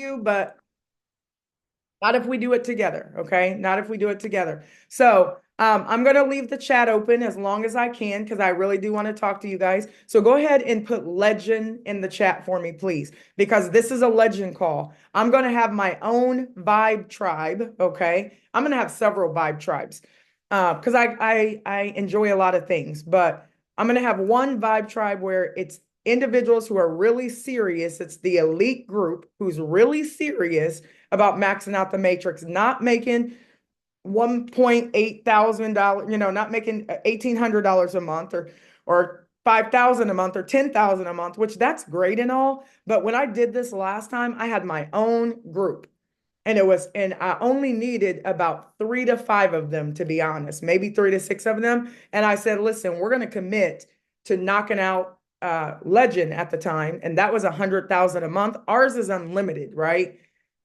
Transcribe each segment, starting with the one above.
you, but not if we do it together, okay? Not if we do it together. So I'm going to leave the chat open as long as I can because I really do want to talk to you guys. So go ahead and put legend in the chat for me, please, because this is a legend call. I'm going to have my own vibe tribe, okay? I'm going to have several vibe tribes because I enjoy a lot of things, but I'm going to have one vibe tribe where it's individuals who are really serious. It's the elite group who's really serious about maxing out the matrix, not making $1,800, not making $1,800 a month or 5,000 a month or 10,000 a month, which that's great and all. But when I did this last time, I had my own group. And I only needed about 3 to 5 of them, to be honest, maybe 3 to 6 of them. And I said, listen, we're going to commit to knocking out Legend at the time. And that was 100,000 a month. Ours is unlimited, right?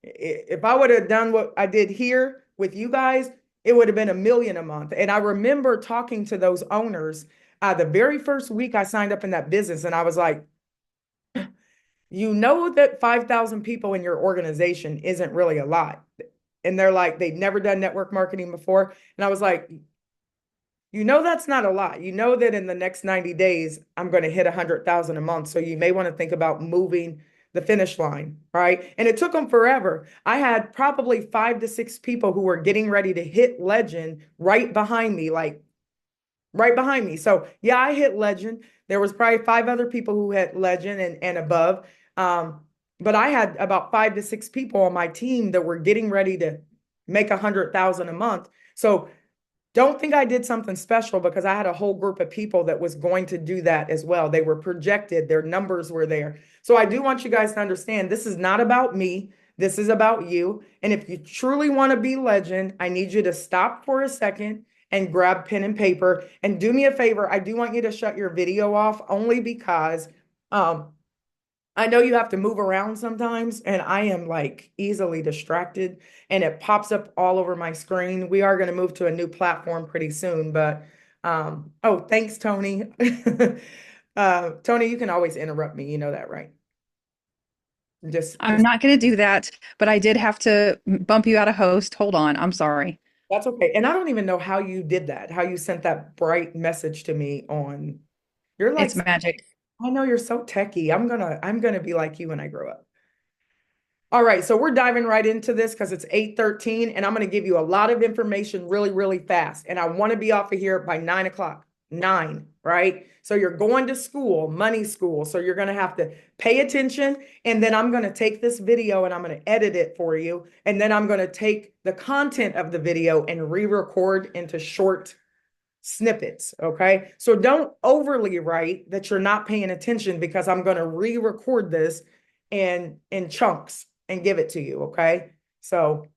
If I would have done what I did here with you guys, it would have been 1 million a month. And I remember talking to those owners the very first week I signed up in that business. And I was like, you know that 5,000 people in your organization isn't really a lot. And they're like, they've never done network marketing before. And I was like, that's not a lot. You know that in the next 90 days, I'm going to hit 100,000 a month. So you may want to think about moving the finish line, right? And it took them forever. I had probably 5 to 6 people who were getting ready to hit legend right behind me, like right behind me. So yeah, I hit legend. There was probably 5 other people who hit legend and above. But I had about 5 to 6 people on my team that were getting ready to make 100,000 a month. So don't think I did something special because I had a whole group of people that was going to do that as well. They were projected, their numbers were there. So I do want you guys to understand this is not about me. This is about you. And if you truly want to be legend, I need you to stop for a second and grab pen and paper. And do me a favor, I do want you to shut your video off only because um, I know you have to move around sometimes, and I am like easily distracted and it pops up all over my screen. We are going to move to a new platform pretty soon, but oh, thanks, Tony. Tony, you can always interrupt me. You know that, right? I'm Just not going to do that, but I did have to bump you out of host. Hold on. I'm sorry. that's okay. And I don't even know how you did that, how you sent that bright message to me on. You're like, It's magic. I know you're so techie. I'm gonna be like you when I grow up. All right, so we're diving right into this because it's 8:13, and I'm going to give you a lot of information really, really fast. And I want to be off of here by 9 o'clock. 9, right? So you're going to school, money school. So you're going to have to pay attention. And then I'm going to take this video and I'm going to edit it for you. And then I'm going to take the content of the video and re-record into short snippets. Okay. So don't overly write that you're not paying attention because I'm going to re-record this in chunks and give it to you. Okay. So,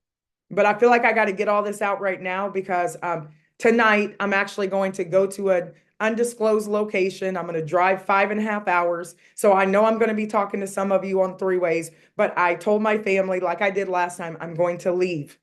but I feel like I got to get all this out right now because tonight I'm actually going to go to an undisclosed location. I'm going to drive 5.5 hours. So I know I'm going to be talking to some of you on three ways, but I told my family, like I did last time, I'm going to leave.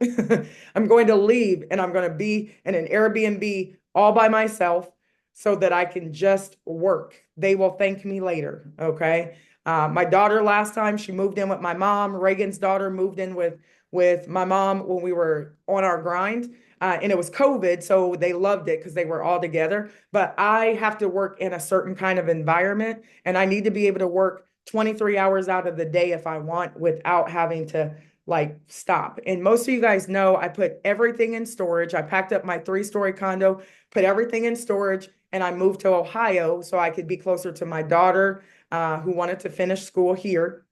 I'm going to leave and I'm going to be in an Airbnb all by myself so that I can just work. They will thank me later. Okay. My daughter last time she moved in with my mom. Reagan's daughter moved in with my mom when we were on our grind. And it was COVID, so they loved it because they were all together. But I have to work in a certain kind of environment, and I need to be able to work 23 hours out of the day if I want without having to like stop. And most of you guys know I put everything in storage. I packed up my 3-story condo, put everything in storage, and I moved to Ohio so I could be closer to my daughter who wanted to finish school here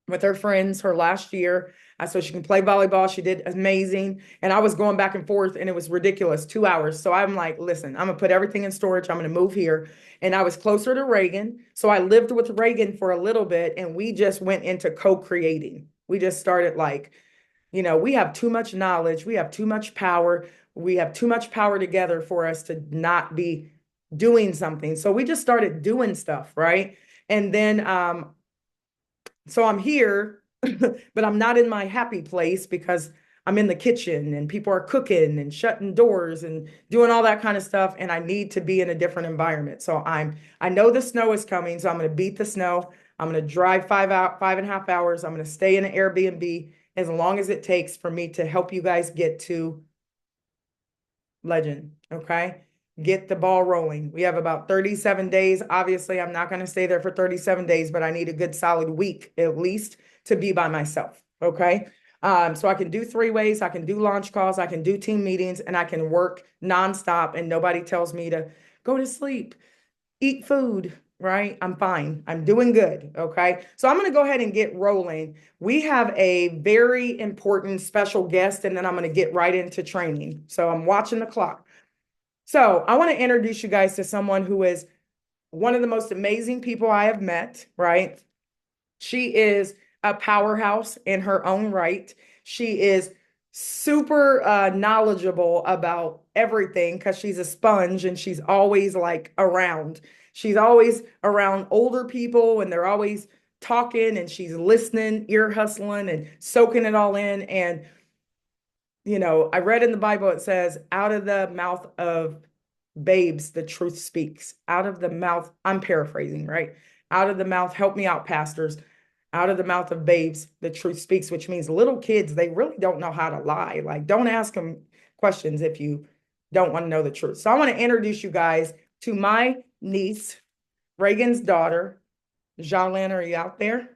with her friends her last year so she can play volleyball. She did amazing. And I was going back and forth and it was ridiculous, 2 hours. So I'm like, listen, I'm going to put everything in storage. I'm going to move here. And I was closer to Reagan. So I lived with Reagan for a little bit and we just went into co-creating. We just started like, we have too much knowledge. We have too much power. We have too much power together for us to not be doing something. So we just started doing stuff, right? And then so I'm here, but I'm not in my happy place because I'm in the kitchen and people are cooking and shutting doors and doing all that kind of stuff. And I need to be in a different environment. So I know the snow is coming, so I'm going to beat the snow. I'm going to drive 5.5 hours. I'm going to stay in an Airbnb as long as it takes for me to help you guys get to Legend. Okay. Get the ball rolling. We have about 37 days. Obviously, I'm not going to stay there for 37 days, but I need a good solid week at least to be by myself. Okay. So I can do 3 ways. I can do launch calls. I can do team meetings, and I can work nonstop. And nobody tells me to go to sleep, eat food, right? I'm fine. I'm doing good. Okay. So I'm going to go ahead and get rolling. We have a very important special guest, and then I'm going to get right into training. So I'm watching the clock. So I want to introduce you guys to someone who is one of the most amazing people I have met, right? She is a powerhouse in her own right. She is super knowledgeable about everything because she's a sponge and she's always like around. She's always around older people and they're always talking and she's listening, ear hustling and soaking it all in. And, I read in the Bible, it says, out of the mouth of babes, the truth speaks. Out of the mouth, I'm paraphrasing, right? Out of the mouth, help me out, pastors. Out of the mouth of babes, the truth speaks, which means little kids, they really don't know how to lie. Like, don't ask them questions if you don't want to know the truth. So I want to introduce you guys to my niece, Reagan's daughter. Jalen, are you out there?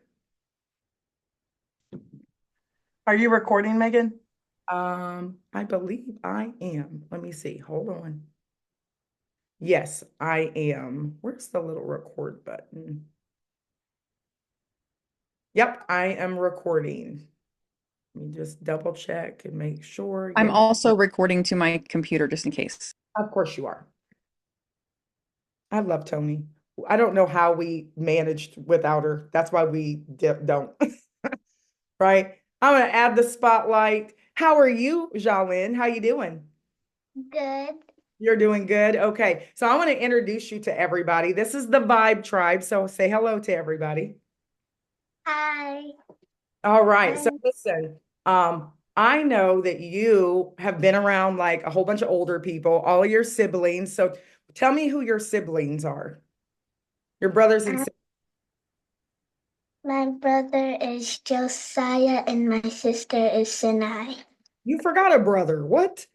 Are you recording, Megan? I believe I am. Let me see. Hold on. Yes, I am. Where's the little record button? Yep, I am recording. Let me just double check and make sure. I'm Yeah, also recording to my computer just in case. of course you are. I love Tony. I don't know how we managed without her. That's why we don't. Right? I'm gonna add the spotlight. How are you, Jalyn? How you doing? Good. You're doing good. Okay. So I want to introduce you to everybody. This is the Vibe Tribe. So say hello to everybody. Hi. All right. So I'm listen, I know that you have been around like a whole bunch of older people, all of your siblings. So tell me who your siblings are. Your brothers and uh, sisters. my brother is Josiah and my sister is Sinai. You forgot a brother. What?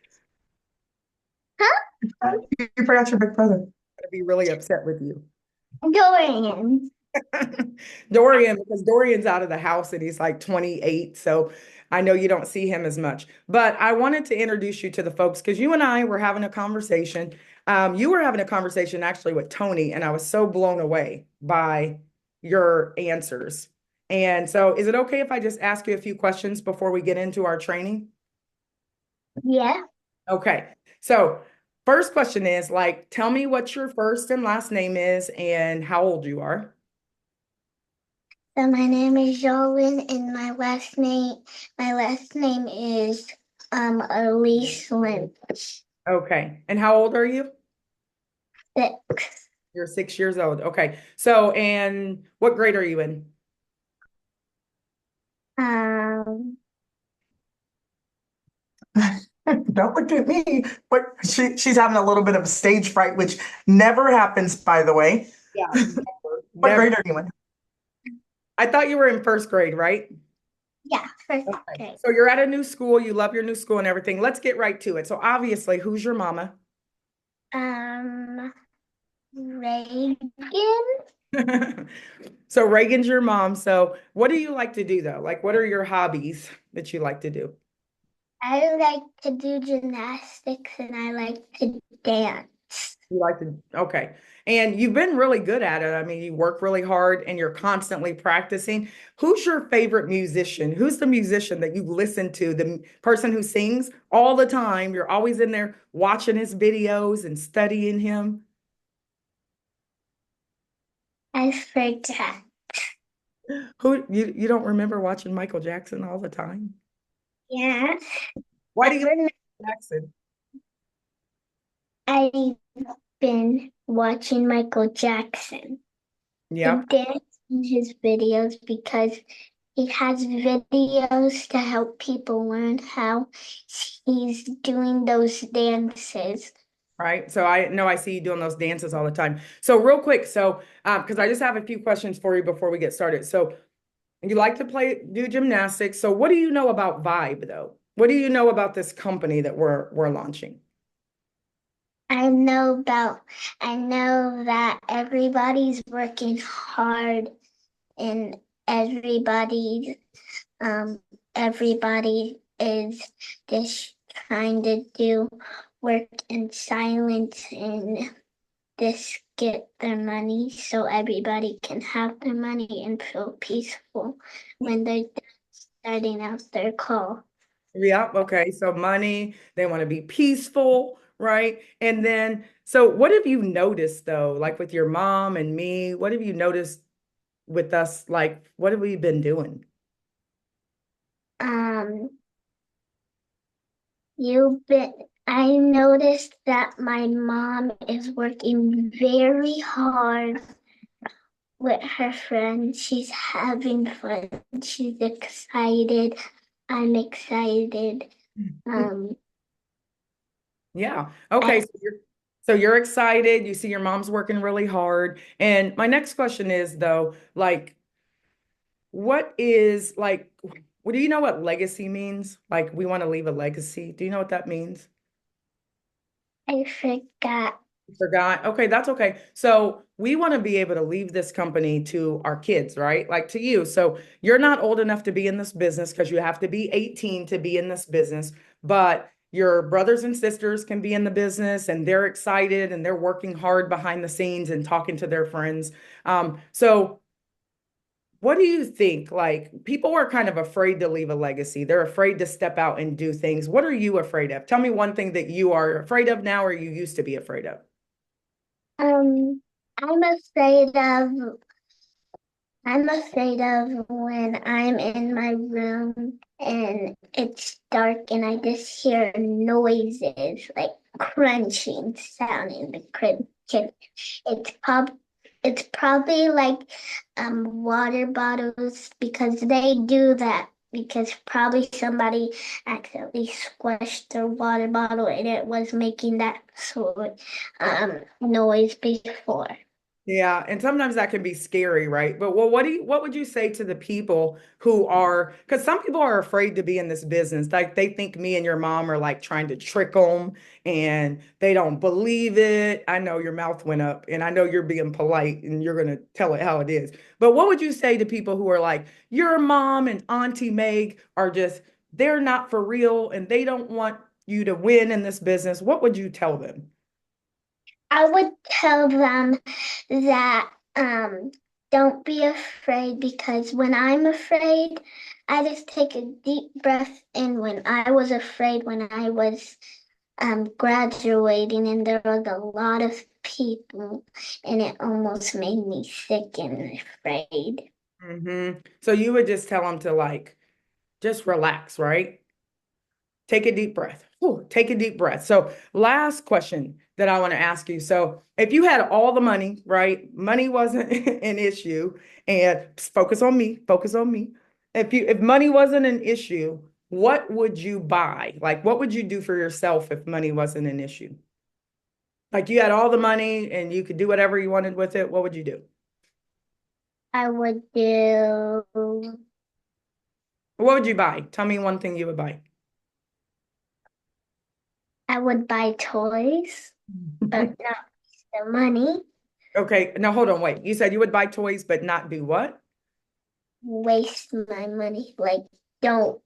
Huh? You forgot your big brother. I'm gonna be really upset with you. Dorian. Dorian, because Dorian's out of the house and he's like 28. So I know you don't see him as much. But I wanted to introduce you to the folks because you and I were having a conversation. You were having a conversation actually with Tony, and I was so blown away by your answers. And so, is it okay if I just ask you a few questions before we get into our training? Yeah. Okay. So, first question is like, tell me what your first and last name is and how old you are. So my name is Jolyn and my last name is Elise Lynch. Okay. And how old are you? 6. You're 6 years old. Okay. So, and what grade are you in? Um Don't look at me. But she's having a little bit of stage fright, which never happens, by the way. Yeah, never. What Never. grade are you in? I thought you were in first grade, right? Yeah, first Okay. grade. So you're at a new school, you love your new school and everything. Let's get right to it. So obviously, who's your mama? Reagan. So Reagan's your mom. So what do you like to do though? Like what are your hobbies that you like to do? I like to do gymnastics and I like to dance. You like to, okay. And you've been really good at it. I mean, you work really hard and you're constantly practicing. Who's your favorite musician? Who's the musician that you listen to? The person who sings all the time. You're always in there watching his videos and studying him. I forgot. Who you don't remember watching Michael Jackson all the time? Yeah. Why do you like Jackson? I've been watching Michael Jackson Yeah. and dancing his videos because he has videos to help people learn how he's doing those dances. right? So I know I see you doing those dances all the time. So real quick, so because I just have a few questions for you before we get started. So you like to do gymnastics. So what do you know about Vibe though? What do you know about this company that we're launching? I know that everybody's working hard and everybody's um everybody is just trying to do work in silence and just get their money so everybody can have their money and feel peaceful when they're starting out their call. Yeah, okay. So money, they want to be peaceful, right? And then, so what have you noticed though, like with your mom and me? What have you noticed with us? Like, what have we been doing? Um, you've been, I noticed that my mom is working very hard with her friends. She's having fun. She's excited. I'm excited. Um, Yeah. I Okay. So you're excited. You see your mom's working really hard. And my next question is though, like, what is like, what do you know what legacy means? Like, we want to leave a legacy. Do you know what that means? I forgot. Forgot. Okay, that's okay. So we want to be able to leave this company to our kids, right? Like to you. So you're not old enough to be in this business because you have to be 18 to be in this business, but your brothers and sisters can be in the business and they're excited and they're working hard behind the scenes and talking to their friends. So what do you think? Like people are kind of afraid to leave a legacy. They're afraid to step out and do things. What are you afraid of? Tell me one thing that you are afraid of now or you used to be afraid of. Um, I'm afraid of I'm afraid of when I'm in my room and it's dark and I just hear noises like crunching sound in the kitchen. It's prob it's probably like water bottles because they do that because probably somebody accidentally squished their water bottle and it was making that sort noise before. Yeah, and sometimes that can be scary, right? But well, what would you say to the people who are because some people are afraid to be in this business. Like they think me and your mom are like trying to trick them and they don't believe it. I know your mouth went up and I know you're being polite and you're gonna tell it how it is. But what would you say to people who are like, your mom and Auntie Meg are just they're not for real and they don't want you to win in this business? What would you tell them? I would tell them that don't be afraid because when I'm afraid, I just take a deep breath in when I was afraid when I was graduating and there was a lot of people and it almost made me sick and afraid. So you would just tell them to like just relax, right? Take a deep breath. Whew, take a deep breath. So, last question that I want to ask you. So, if you had all the money, right? Money wasn't an issue, and focus on me, focus on me. If money wasn't an issue, what would you buy? Like, what would you do for yourself if money wasn't an issue? Like, you had all the money and you could do whatever you wanted with it. What would you do? I would do, What would you buy? Tell me one thing you would buy. I would buy toys, but not the money, Okay, now hold on, wait. You said you would buy toys, but not do what? waste my money. Like, don't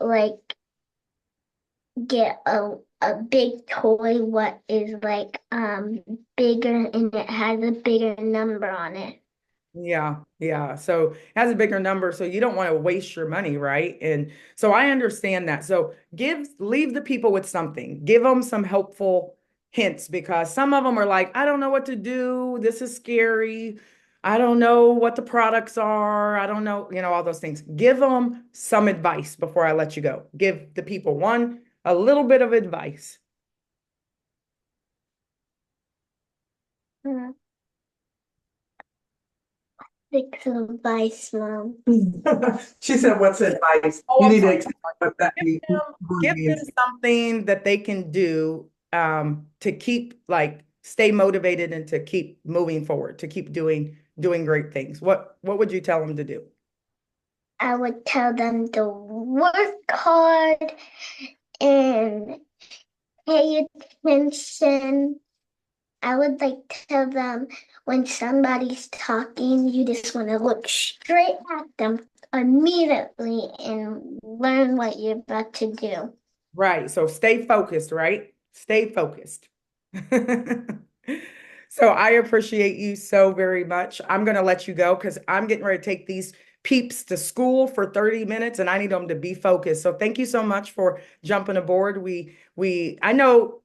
like get a big toy what is like bigger and it has a bigger number on it. Yeah, yeah. So it has a bigger number, so you don't want to waste your money, right? And so I understand that. So leave the people with something. Give them some helpful hints because some of them are like, I don't know what to do. This is scary. I don't know what the products are. I don't know, all those things. Give them some advice before I let you go. Give the people a little bit of advice. Mm, Six advice, Mom. She said, "What's advice? Oh, You I'm need to sorry. explain what that means." Give them something that they can do to keep like stay motivated and to keep moving forward, to keep doing great things? What would you tell them to do? I would tell them to work hard and pay attention. I would like tell them when somebody's talking, you just want to look straight at them immediately and learn what you're about to do. Right. So stay focused, right? Stay focused. So I appreciate you so very much. I'm going to let you go because I'm getting ready to take these peeps to school for 30 minutes and I need them to be focused. So thank you so much for jumping aboard. I know,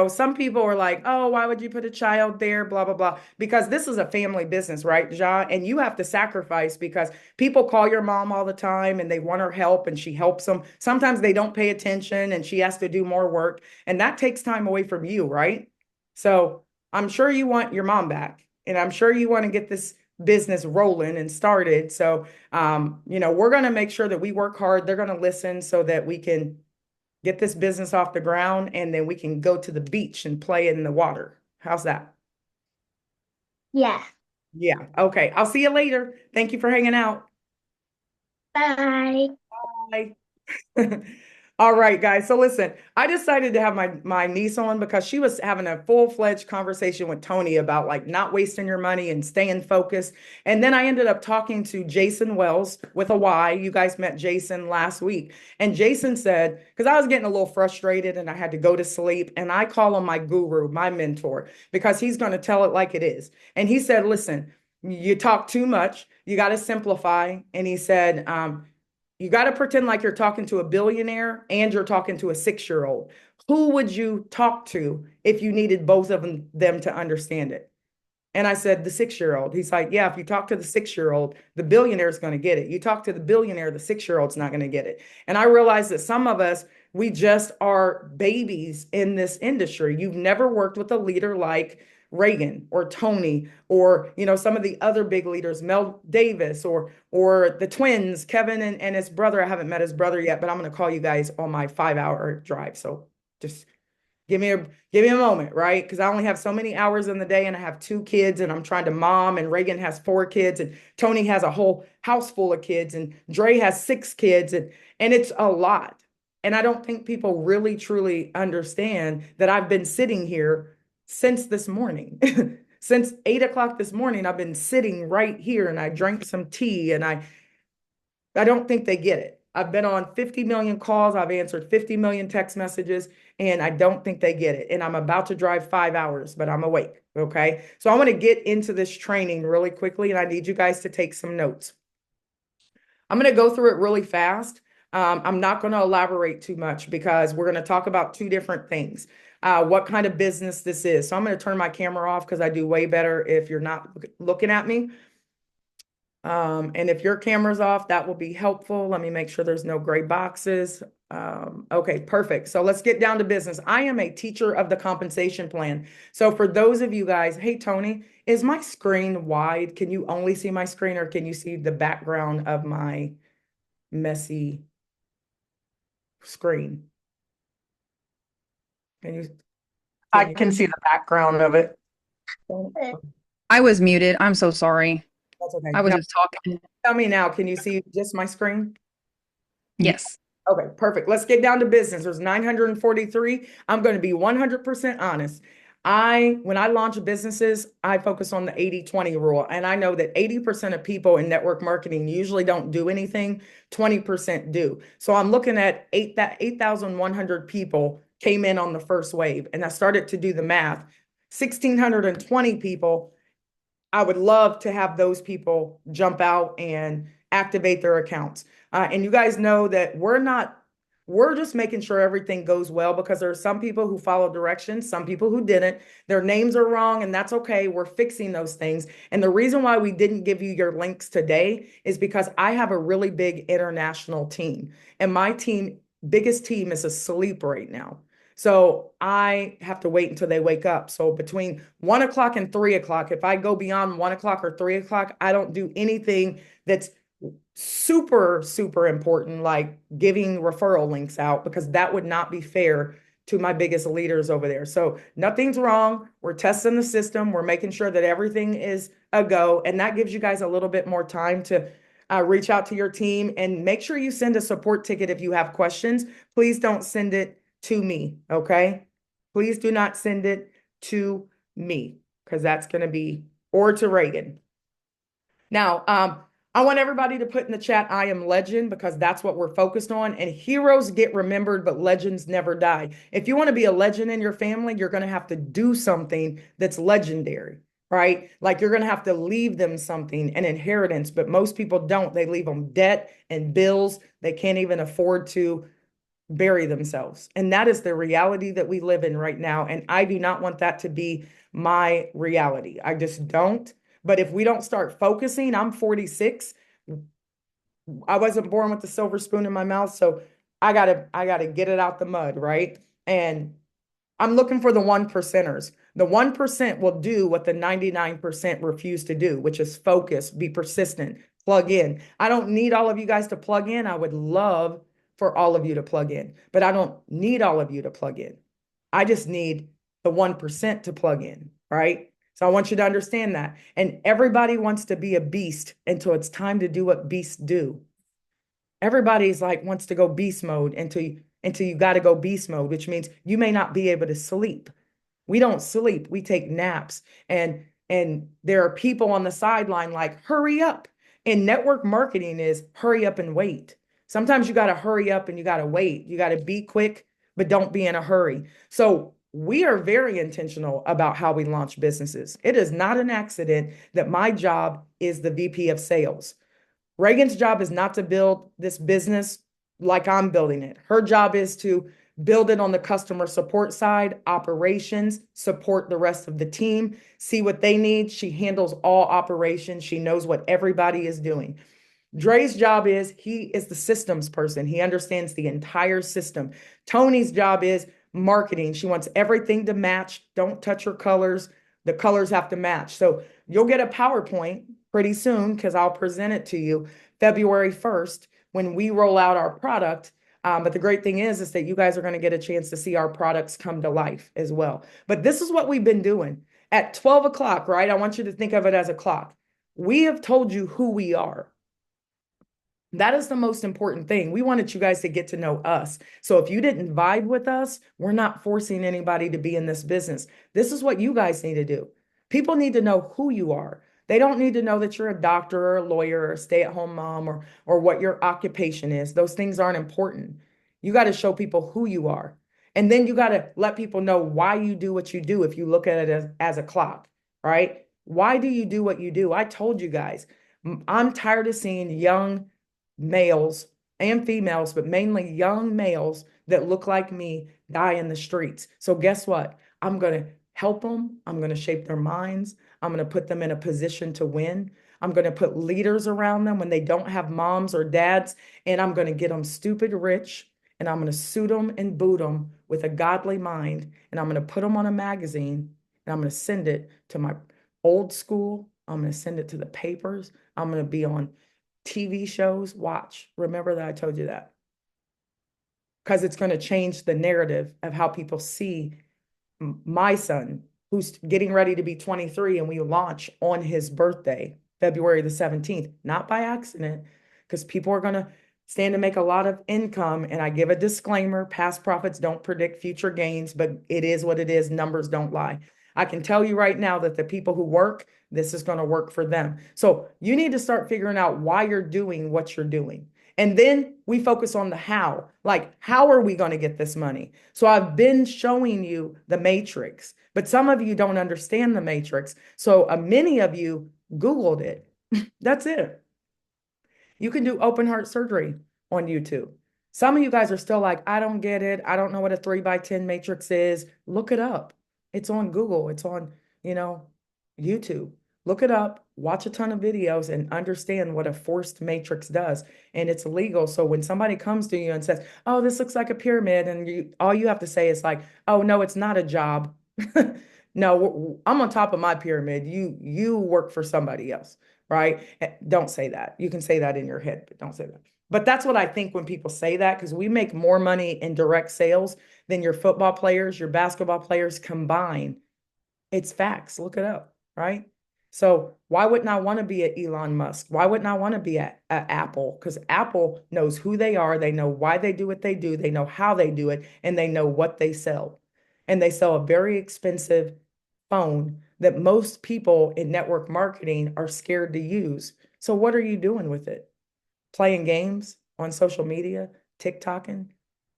some people are like, oh, why would you put a child there? Blah, blah, blah. Because this is a family business, right, John? And you have to sacrifice because people call your mom all the time and they want her help and she helps them. Sometimes they don't pay attention and she has to do more work. And that takes time away from you, right? So I'm sure you want your mom back and I'm sure you want to get this business rolling and started. So, we're going to make sure that we work hard. They're going to listen so that we can get this business off the ground and then we can go to the beach and play in the water. How's that? Yeah. Yeah. Okay. I'll see you later. Thank you for hanging out. Bye. Bye. All right, guys. So listen, I decided to have my niece on because she was having a full-fledged conversation with Tony about like not wasting your money and staying focused. And then I ended up talking to Jason Wells with a Y. You guys met Jason last week. And Jason said, because I was getting a little frustrated and I had to go to sleep, and I call him my guru, my mentor, because he's going to tell it like it is. And he said, listen, you talk too much. You got to simplify. And he said, you got to pretend like you're talking to a billionaire and you're talking to a 6-year-old. Who would you talk to if you needed both of them to understand it? And I said, the 6-year-old. He's like, yeah, if you talk to the 6-year-old, the billionaire is going to get it. You talk to the billionaire, the 6-year-old's not going to get it. And I realized that some of us, we just are babies in this industry. You've never worked with a leader like Reagan or Tony or some of the other big leaders, Mel Davis or the twins, Kevin and his brother. I haven't met his brother yet, but I'm going to call you guys on my 5-hour drive. So just give me a moment, right? Because I only have so many hours in the day and I have 2 kids and I'm trying to mom, and Reagan has 4 kids and Tony has a whole house full of kids and Dre has 6 kids and it's a lot. And I don't think people really truly understand that I've been sitting here since this morning. Since 8 o'clock this morning, I've been sitting right here and I drank some tea and I don't think they get it. I've been on 50 million calls. I've answered 50 million text messages, and I don't think they get it. And I'm about to drive 5 hours, but I'm awake. Okay. So I want to get into this training really quickly, and I need you guys to take some notes. I'm going to go through it really fast. I'm not going to elaborate too much because we're going to talk about 2 different things. What kind of business this is. So I'm going to turn my camera off because I do way better if you're not looking at me. And if your camera's off, that will be helpful. Let me make sure there's no gray boxes. Okay, perfect. So let's get down to business. I am a teacher of the compensation plan. So for those of you guys, hey, Tony, is my screen wide? Can you only see my screen or can you see the background of my messy screen? I can see the background of it. I was muted. I'm so sorry. That's okay. I was Now, just talking. tell me now, can you see just my screen? Yes. Okay, perfect. Let's get down to business. There's 943. I'm going to be 100% honest. When I launch businesses, I focus on the 80-20 rule. And I know that 80% of people in network marketing usually don't do anything, 20% do. So I'm looking at 8,100 people came in on the first wave. And I started to do the math. 1,620 people, I would love to have those people jump out and activate their accounts. And you guys know that we're just making sure everything goes well because there are some people who follow directions, some people who didn't. Their names are wrong, and that's okay. We're fixing those things. And the reason why we didn't give you your links today is because I have a really big international team, and my biggest team is asleep right now. So I have to wait until they wake up. So between 1 o'clock and 3 o'clock, if I go beyond 1 o'clock or 3 o'clock, I don't do anything that's super, super important, like giving referral links out, because that would not be fair to my biggest leaders over there. So nothing's wrong. We're testing the system. We're making sure that everything is a go. And that gives you guys a little bit more time to reach out to your team and make sure you send a support ticket if you have questions. Please don't send it to me, okay? Please do not send it to me because that's going to be, or to Reagan. Now, I want everybody to put in the chat, I am legend, because that's what we're focused on. And heroes get remembered, but legends never die. If you want to be a legend in your family, you're going to have to do something that's legendary, right? Like you're going to have to leave them something, an inheritance, but most people don't. They leave them debt and bills. They can't even afford to bury themselves. And that is the reality that we live in right now. And I do not want that to be my reality. I just don't. But if we don't start focusing, I'm 46. I wasn't born with the silver spoon in my mouth, so I gotta get it out the mud, right? And I'm looking for the 1%ers. The 1% will do what the 99% refuse to do, which is focus, be persistent, plug in. I don't need all of you guys to plug in. I would love for all of you to plug in, but I don't need all of you to plug in. I just need the 1% to plug in, right? So I want you to understand that. And everybody wants to be a beast until it's time to do what beasts do. Everybody's like wants to go beast mode until you got to go beast mode, which means you may not be able to sleep. We don't sleep, we take naps. And there are people on the sideline like, hurry up. And network marketing is hurry up and wait. Sometimes you got to hurry up and you got to wait. You got to be quick, but don't be in a hurry. So we are very intentional about how we launch businesses. It is not an accident that my job is the VP of sales. Reagan's job is not to build this business like I'm building it. Her job is to build it on the customer support side, operations, support the rest of the team, see what they need. She handles all operations. She knows what everybody is doing. Dre's job is he is the systems person. He understands the entire system. Tony's job is marketing. She wants everything to match. Don't touch her colors. The colors have to match. So you'll get a PowerPoint pretty soon because I'll present it to you February 1st when we roll out our product. But the great thing is that you guys are going to get a chance to see our products come to life as well. But this is what we've been doing. At 12 o'clock, right? I want you to think of it as a clock. We have told you who we are. That is the most important thing. We wanted you guys to get to know us. So if you didn't vibe with us, we're not forcing anybody to be in this business. This is what you guys need to do. People need to know who you are. They don't need to know that you're a doctor or a lawyer or a stay-at-home mom or what your occupation is. Those things aren't important. You got to show people who you are. And then you got to let people know why you do what you do if you look at it as a clock, right? Why do you do what you do? I told you guys, I'm tired of seeing young males and females, but mainly young males that look like me die in the streets. So guess what? I'm going to help them. I'm going to shape their minds. I'm going to put them in a position to win. I'm going to put leaders around them when they don't have moms or dads, and I'm going to get them stupid rich, and I'm going to suit them and boot them with a godly mind, and I'm going to put them on a magazine, and I'm going to send it to my old school. I'm going to send it to the papers. I'm going to be on TV shows. Watch. Remember that I told you that. Because it's going to change the narrative of how people see my son, who's getting ready to be 23, and we launch on his birthday, February the 17th, not by accident, because people are going to stand to make a lot of income. And I give a disclaimer, past profits don't predict future gains, but it is what it is. Numbers don't lie. I can tell you right now that the people who work, this is going to work for them. So you need to start figuring out why you're doing what you're doing. And then we focus on the how. Like, how are we going to get this money? So I've been showing you the matrix, but some of you don't understand the matrix. So many of you Googled it. That's it. You can do open heart surgery on YouTube. Some of you guys are still like, I don't get it. I don't know what a 3x10 matrix is. Look it up. It's on Google. It's on, YouTube. Look it up, watch a ton of videos, and understand what a forced matrix does. And it's legal. So when somebody comes to you and says, oh, this looks like a pyramid, and all you have to say is like, oh, no, it's not a job. No, I'm on top of my pyramid. You work for somebody else, right? Don't say that. You can say that in your head, but don't say that. But that's what I think when people say that, because we make more money in direct sales than your football players, your basketball players combined. It's facts. Look it up, right? So why wouldn't I want to be at Elon Musk? Why wouldn't I want to be at Apple? Because Apple knows who they are. They know why they do what they do. They know how they do it, and they know what they sell. And they sell a very expensive phone that most people in network marketing are scared to use. So what are you doing with it? Playing games on social media, TikToking,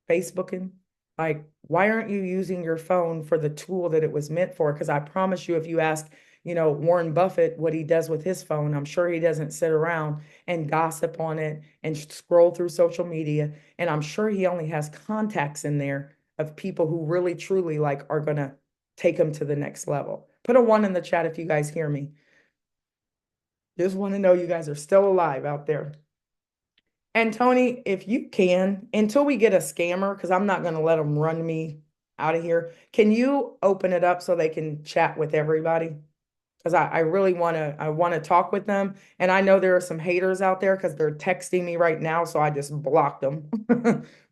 Facebooking. Like, why aren't you using your phone for the tool that it was meant for? Because I promise you, if you ask, Warren Buffett what he does with his phone, I'm sure he doesn't sit around and gossip on it and scroll through social media. And I'm sure he only has contacts in there of people who really, truly like are going to take him to the next level. Put a 1 in the chat if you guys hear me. Just want to know you guys are still alive out there. And Tony, if you can, until we get a scammer, because I'm not going to let them run me out of here, can you open it up so they can chat with everybody? Because I really want to talk with them. And I know there are some haters out there because they're texting me right now, so I just blocked them.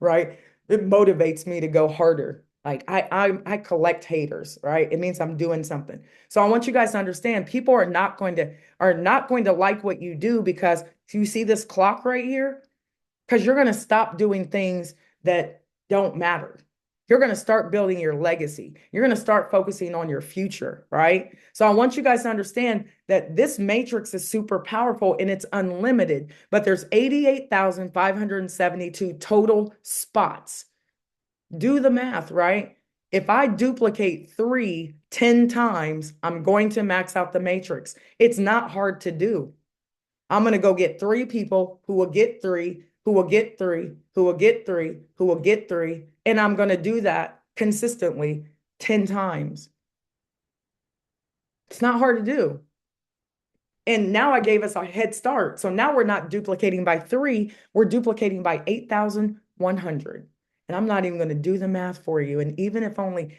Right? It motivates me to go harder. Like I collect haters, right? It means I'm doing something. So I want you guys to understand people are not going to like what you do because you see this clock right here because you're going to stop doing things that don't matter. You're going to start building your legacy. You're going to start focusing on your future, right? So I want you guys to understand that this matrix is super powerful and it's unlimited, but there's 88,572 total spots. Do the math, right? If I duplicate 3 10 times, I'm going to max out the matrix. It's not hard to do. I'm going to go get 3 people who will get 3, who will get 3, who will get 3, who will get 3. And I'm going to do that consistently 10 times. It's not hard to do. And now I gave us a head start. So now we're not duplicating by 3, we're duplicating by 8,100. And I'm not even going to do the math for you. And even if only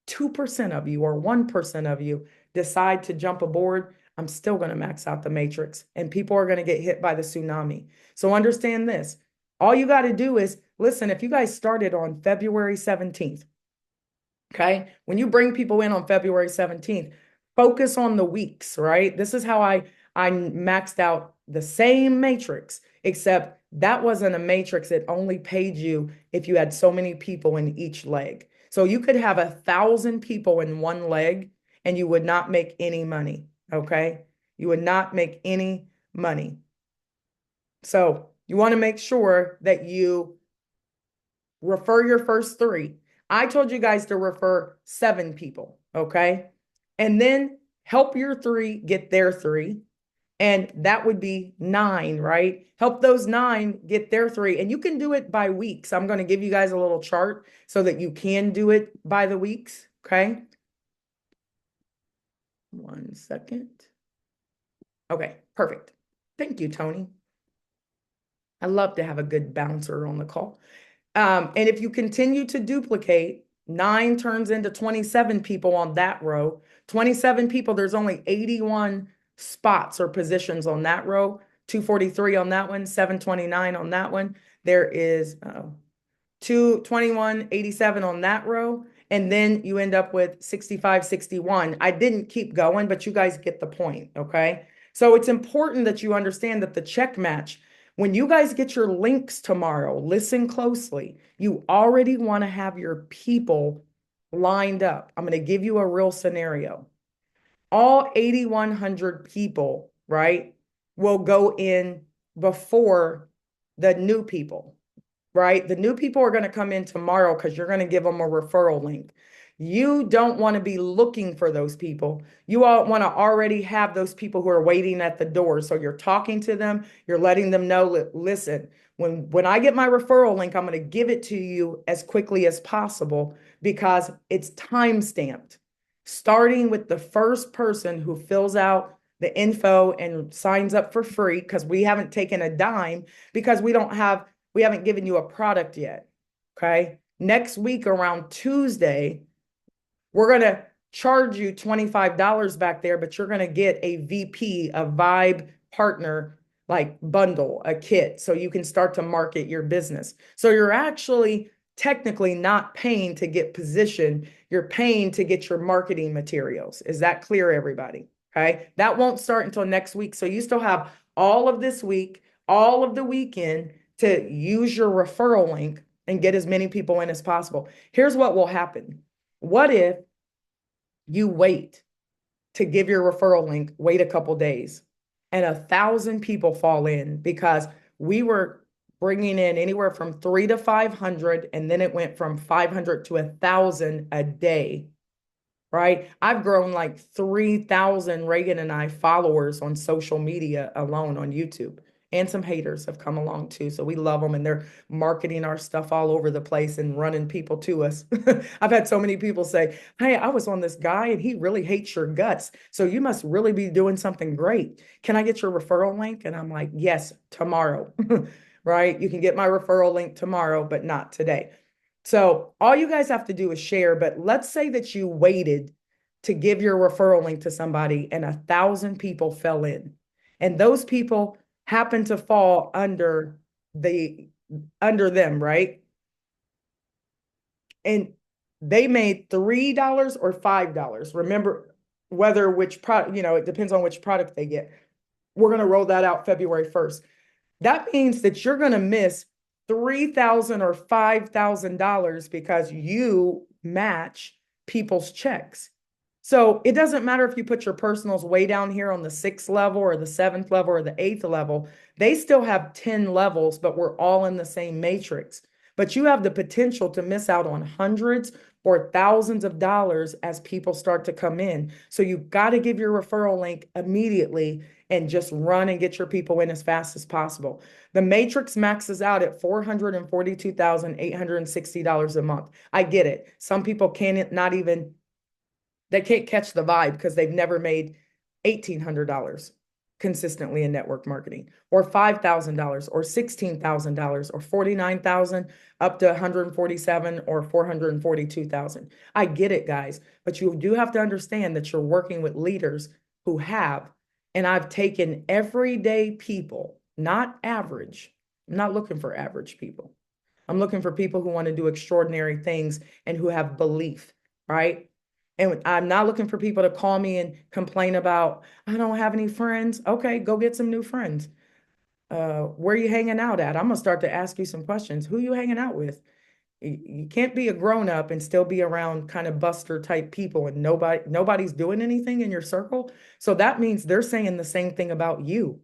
2% of you or 1% of you decide to jump aboard, I'm still going to max out the matrix and people are going to get hit by the tsunami. So understand this. All you got to do is listen, if you guys started on February 17th, okay, when you bring people in on February 17th, focus on the weeks, right? This is how I maxed out the same matrix, except that wasn't a matrix. It only paid you if you had so many people in each leg. So you could have 1,000 people in one leg and you would not make any money. Okay. You would not make any money. So you want to make sure that you refer your first 3. I told you guys to refer 7 people. Okay. And then help your 3 get their 3. And that would be 9, right? Help those 9 get their 3. And you can do it by weeks. I'm going to give you guys a little chart so that you can do it by the weeks. Okay. 1 second. Okay, perfect. Thank you, Tony. I love to have a good bouncer on the call. And if you continue to duplicate, 9 turns into 27 people on that row. 27 people, there's only 81 spots or positions on that row. 243 on that one, 729 on that one. There is 221, 87 on that row. And then you end up with 65, 61. I didn't keep going, but you guys get the point, okay? So it's important that you understand that the check match, when you guys get your links tomorrow, listen closely. You already want to have your people lined up. I'm going to give you a real scenario. All 8,100 people, right, will go in before the new people, right? The new people are going to come in tomorrow because you're going to give them a referral link. You don't want to be looking for those people. You all want to already have those people who are waiting at the door. So you're talking to them, you're letting them know, listen, when I get my referral link, I'm going to give it to you as quickly as possible because it's time stamped. Starting with the first person who fills out the info and signs up for free, because we haven't taken a dime because we haven't given you a product yet. Okay. Next week around Tuesday, we're going to charge you $25 back there, but you're going to get a VP, a Vibe partner like bundle, a kit, so you can start to market your business. So you're actually technically not paying to get positioned, you're paying to get your marketing materials. Is that clear, everybody? Okay. That won't start until next week. So you still have all of this week, all of the weekend to use your referral link and get as many people in as possible. Here's what will happen. What if you wait to give your referral link, wait a couple days, and 1,000 people fall in because we were bringing in anywhere from 300 to 500, and then it went from 500 to 1,000 a day, right? I've grown like 3,000 Reagan and I followers on social media alone on YouTube. And some haters have come along too. So we love them and they're marketing our stuff all over the place and running people to us. I've had so many people say, hey, I was on this guy and he really hates your guts. So you must really be doing something great. Can I get your referral link? And I'm like, yes, tomorrow, right? You can get my referral link tomorrow, but not today. So all you guys have to do is share, but let's say that you waited to give your referral link to somebody and 1,000 people fell in. And those people happen to fall under them, right? And they made $3 or $5. Remember which product, it depends on which product they get. We're going to roll that out February 1st. That means that you're going to miss $3,000 or $5,000 because you match people's checks. So it doesn't matter if you put your personals way down here on the 6th level or the 7th level or the 8th level. They still have 10 levels, but we're all in the same matrix. But you have the potential to miss out on hundreds or thousands of dollars as people start to come in. So you got to give your referral link immediately and just run and get your people in as fast as possible. The matrix maxes out at $442,860 a month. I get it. Some people they can't catch the vibe because they've never made $1,800 consistently in network marketing, or $5,000 or $16,000 or $49,000 up to $147,000 or $442,000. I get it, guys, but you do have to understand that you're working with leaders who have, and I've taken everyday people, not average. I'm not looking for average people. I'm looking for people who want to do extraordinary things and who have belief, right? And I'm not looking for people to call me and complain about, I don't have any friends. Okay, go get some new friends. Where are you hanging out at? I'm going to start to ask you some questions. Who are you hanging out with? You can't be a grown-up and still be around kind of buster type people and nobody's doing anything in your circle. So that means they're saying the same thing about you.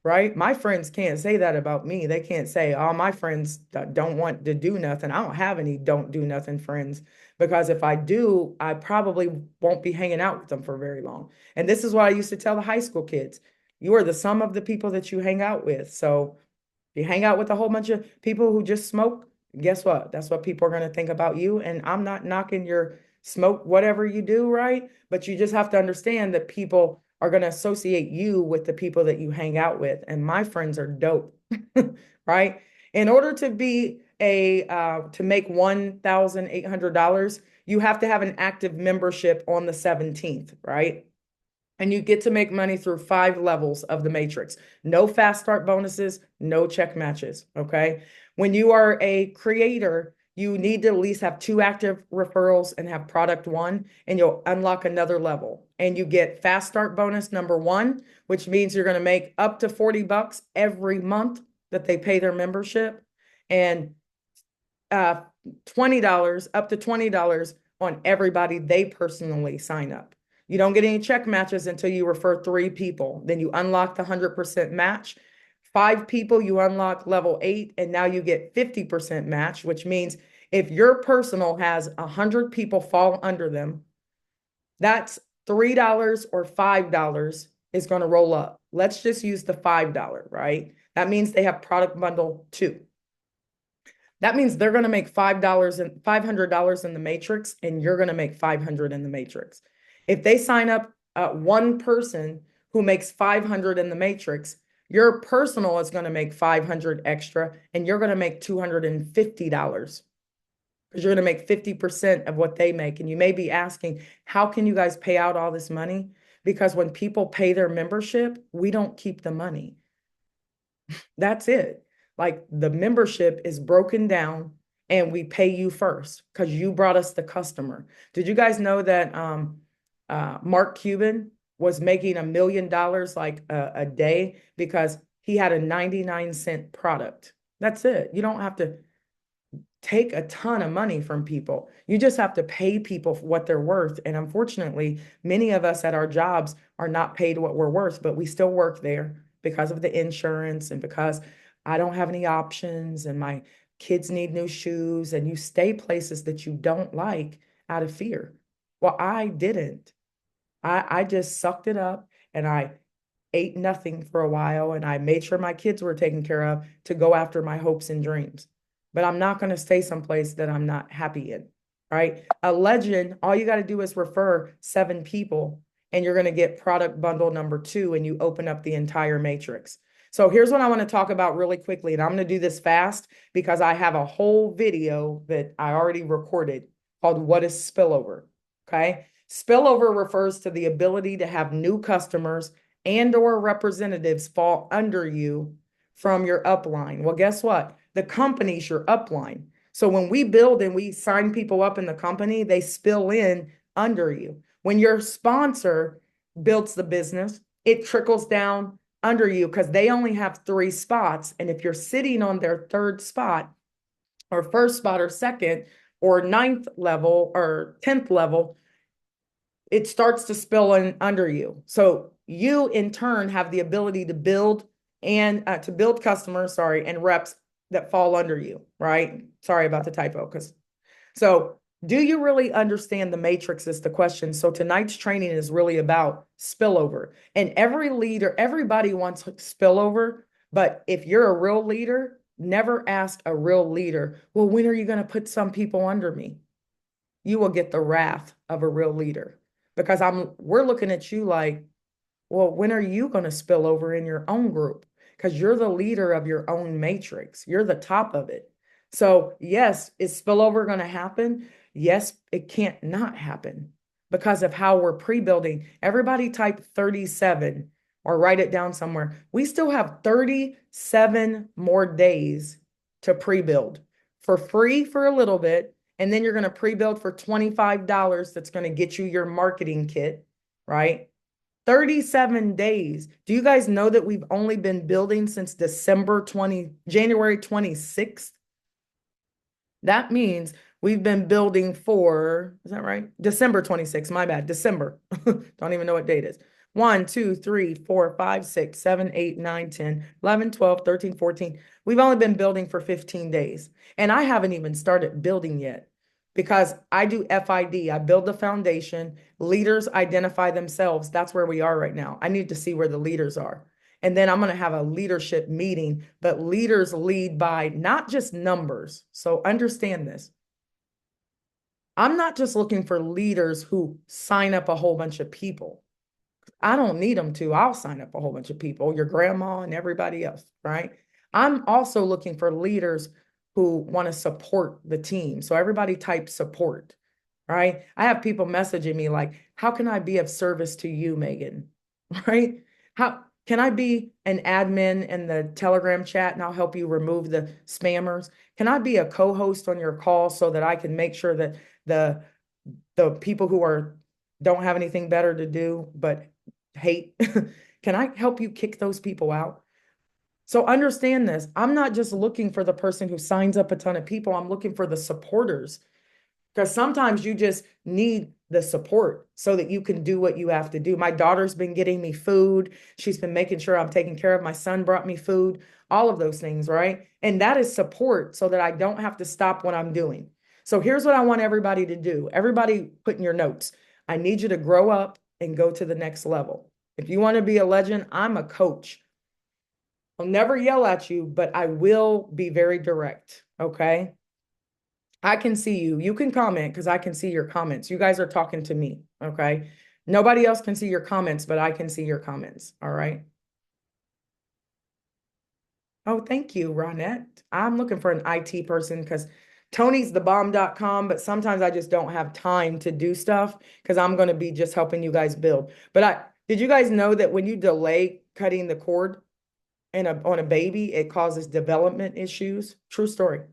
Right? My friends can't say that about me. They can't say, oh, my friends don't want to do nothing. I don't have any don't do nothing friends, because if I do, I probably won't be hanging out with them for very long. And this is what I used to tell the high school kids. You are the sum of the people that you hang out with. So if you hang out with a whole bunch of people who just smoke, guess what? That's what people are going to think about you. And I'm not knocking your smoke, whatever you do, right? But you just have to understand that people are going to associate you with the people that you hang out with. And my friends are dope, right? In order to be to make $1,800, you have to have an active membership on the 17th, right? And you get to make money through 5 levels of the matrix. No fast start bonuses, no check matches, okay? When you are a creator, you need to at least have 2 active referrals and have product 1, and you'll unlock another level. And you get fast start bonus number 1, which means you're going to make up to $40 every month that they pay their membership, and $20, up to $20 on everybody they personally sign up. You don't get any check matches until you refer 3 people. Then you unlock the 100% match. 5 people, you unlock level 8, and now you get 50% match, which means if your personal has 100 people fall under them, that's $3 or $5 is going to roll up. Let's just use the $5, right? That means they have product bundle 2. That means they're going to make $500 in the matrix, and you're going to make $500 in the matrix. If they sign up one person who makes $500 in the matrix, your personal is going to make $500 extra, and you're going to make $250 because you're going to make 50% of what they make. And you may be asking, how can you guys pay out all this money? because when people pay their membership, we don't keep the money. That's it. Like the membership is broken down and we pay you first because you brought us the customer. Did you guys know that Mark Cuban was making $1 million like a day because he had a 99-cent product? That's it. You don't have to take a ton of money from people. You just have to pay people for what they're worth. And unfortunately, many of us at our jobs are not paid what we're worth, but we still work there because of the insurance and because I don't have any options and my kids need new shoes, and you stay places that you don't like out of fear. Well, I didn't. I just sucked it up and I ate nothing for a while, and I made sure my kids were taken care of to go after my hopes and dreams. But I'm not going to stay someplace that I'm not happy in, right? A legend, all you got to do is refer 7 people and you're going to get product bundle number 2 and you open up the entire matrix. So here's what I want to talk about really quickly, and I'm going to do this fast because I have a whole video that I already recorded called What is Spillover? Okay. Spillover refers to the ability to have new customers and or representatives fall under you from your upline. Well, guess what? The company's your upline. So when we build and we sign people up in the company, they spill in under you. When your sponsor builds the business, it trickles down under you because they only have 3 spots. And if you're sitting on their 3rd spot or 1st spot or 2nd or 9th level or 10th level, it starts to spill in under you. So you in turn have the ability to build and to build customers, and reps that fall under you, right? Sorry about the typo. So do you really understand the matrix is the question. So tonight's training is really about spillover, and every leader, everybody wants spillover. But if you're a real leader, never ask a real leader, well, when are you going to put some people under me? You will get the wrath of a real leader. Because we're looking at you like, well, when are you going to spill over in your own group? Because you're the leader of your own matrix. You're the top of it. So yes, is spillover going to happen? Yes, it can't not happen because of how we're pre-building. Everybody type 37 or write it down somewhere. We still have 37 more days to pre-build for free for a little bit. And then you're going to pre-build for $25. That's going to get you your marketing kit, right? 37 days. Do you guys know that we've only been building since January 26th? That means we've been building for, is that right? December 26th, my bad, December. Don't even know what date it is. 1, 2, 3, 4, 5, 6, 7, 8, 9, 10, 11, 12, 13, 14. We've only been building for 15 days. And I haven't even started building yet because I do FID. I build the foundation. Leaders identify themselves. That's where we are right now. I need to see where the leaders are. And then I'm going to have a leadership meeting, but leaders lead by not just numbers. So understand this. I'm not just looking for leaders who sign up a whole bunch of people. I don't need them to. I'll sign up a whole bunch of people, your grandma and everybody else, right? I'm also looking for leaders who want to support the team. So everybody type support, right? I have people messaging me like, how can I be of service to you, Megan? Right? How can I be an admin in the Telegram chat and I'll help you remove the spammers? Can I be a co-host on your call so that I can make sure that the people who don't have anything better to do but hate, can I help you kick those people out? So understand this. I'm not just looking for the person who signs up a ton of people. I'm looking for the supporters, because sometimes you just need the support so that you can do what you have to do. My daughter's been getting me food. She's been making sure I'm taken care of. My son brought me food, all of those things, right? And that is support so that I don't have to stop what I'm doing. So here's what I want everybody to do. Everybody put in your notes. I need you to grow up and go to the next level. If you want to be a legend, I'm a coach. I'll never yell at you, but I will be very direct, okay? I can see you. You can comment because I can see your comments. You guys are talking to me, okay? Nobody else can see your comments, but I can see your comments, all right? Oh, thank you, Ronette. I'm looking for an IT person because Tony'sTheBomb.com, but sometimes I just don't have time to do stuff because I'm going to be just helping you guys build. But Did you guys know that when you delay cutting the cord on a baby, it causes development issues? True story.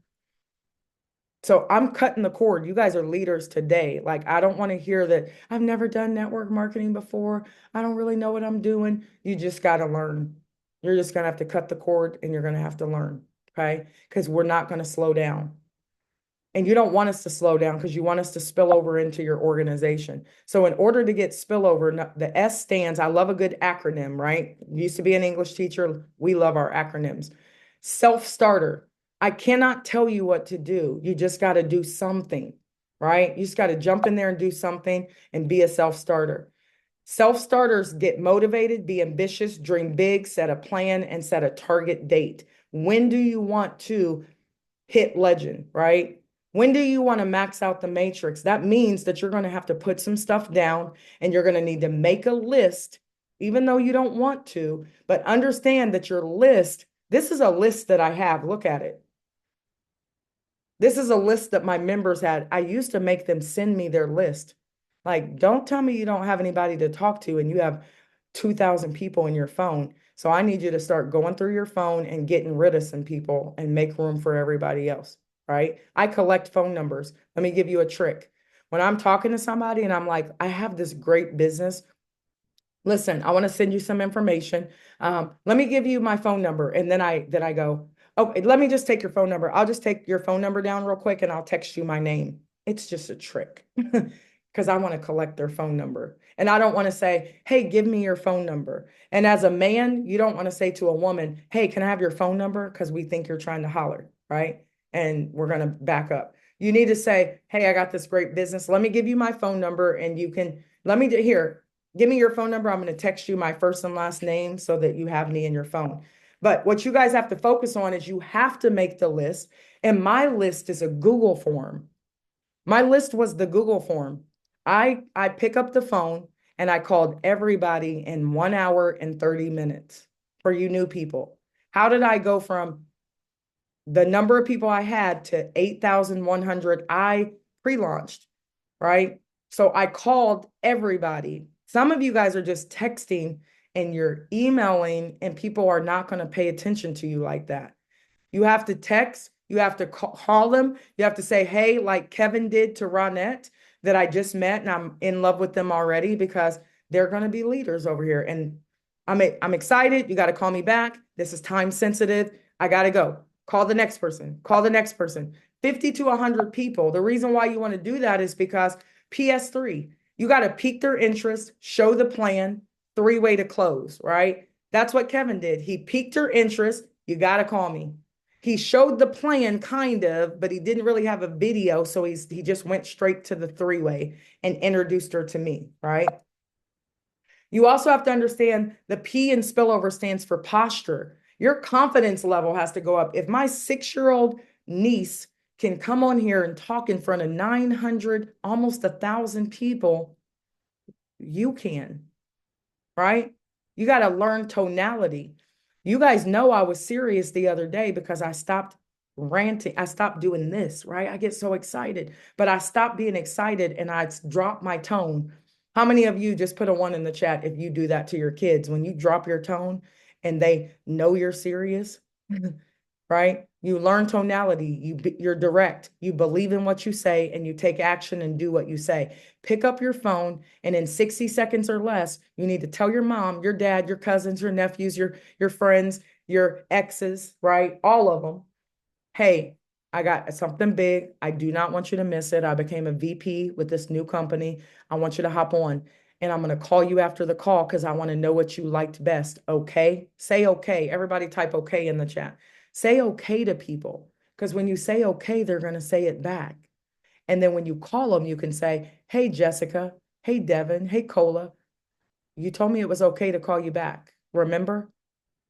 So I'm cutting the cord. You guys are leaders today. Like, I don't want to hear that I've never done network marketing before. I don't really know what I'm doing. You just got to learn. You're just going to have to cut the cord and you're going to have to learn. Okay. Because we're not going to slow down. And you don't want us to slow down because you want us to spill over into your organization. So in order to get spillover, the S stands, I love a good acronym, right? Used to be an English teacher. We love our acronyms. Self-starter. I cannot tell you what to do. You just got to do something, right? You just got to jump in there and do something and be a self-starter. Self-starters get motivated, be ambitious, dream big, set a plan, and set a target date. When do you want to hit legend, right? When do you want to max out the matrix? That means that you're going to have to put some stuff down and you're going to need to make a list, even though you don't want to, but understand that your list, this is a list that I have. Look at it. This is a list that my members had. I used to make them send me their list. Like, don't tell me you don't have anybody to talk to and you have 2,000 people in your phone. So I need you to start going through your phone and getting rid of some people and make room for everybody else, right? I collect phone numbers. Let me give you a trick. When I'm talking to somebody and I'm like, I have this great business. Listen, I want to send you some information. Let me give you my phone number. And then I go, oh, let me just take your phone number. I'll just take your phone number down real quick and I'll text you my name. It's just a trick because I want to collect their phone number. And I don't want to say, hey, give me your phone number. And as a man, you don't want to say to a woman, hey, can I have your phone number? Because we think you're trying to holler, right? And we're going to back up. You need to say, hey, I got this great business. Let me give you my phone number and you can, here, give me your phone number. I'm going to text you my first and last name so that you have me in your phone. But what you guys have to focus on is you have to make the list. And my list is a Google form. My list was the Google form. I pick up the phone and I called everybody in 1 hour and 30 minutes for you new people. How did I go from the number of people I had to 8,100? I pre-launched, right? So I called everybody. Some of you guys are just texting and you're emailing and people are not going to pay attention to you like that. You have to text, you have to call them, you have to say, hey, like Kevin did to Ronette that I just met and I'm in love with them already because they're going to be leaders over here. And I'm excited. You got to call me back. This is time sensitive. I got to go. Call the next person. Call the next person. 50 to 100 people. The reason why you want to do that is because PS3, you got to pique their interest, show the plan, 3-way to close, right? That's what Kevin did. He piqued her interest. You got to call me. He showed the plan kind of, but he didn't really have a video. So he just went straight to the 3-way and introduced her to me, right? You also have to understand the P in spillover stands for posture. Your confidence level has to go up. If my 6-year-old niece can come on here and talk in front of 900, almost 1,000 people, you can, right? You got to learn tonality. You guys know I was serious the other day because I stopped ranting. I stopped doing this, right? I get so excited, but I stopped being excited and I dropped my tone. How many of you just put a 1 in the chat if you do that to your kids? When you drop your tone and they know you're serious, right? You learn tonality, you're direct, you believe in what you say, and you take action and do what you say. Pick up your phone, and in 60 seconds or less, you need to tell your mom, your dad, your cousins, your nephews, your friends, your exes, right? All of them. Hey, I got something big. I do not want you to miss it. I became a VP with this new company. I want you to hop on. And I'm going to call you after the call because I want to know what you liked best. Okay? Say okay. Everybody type okay in the chat. Say okay to people because when you say okay, they're going to say it back. And then when you call them, you can say, hey, Jessica. Hey, Devin. Hey, Cola. You told me it was okay to call you back. Remember?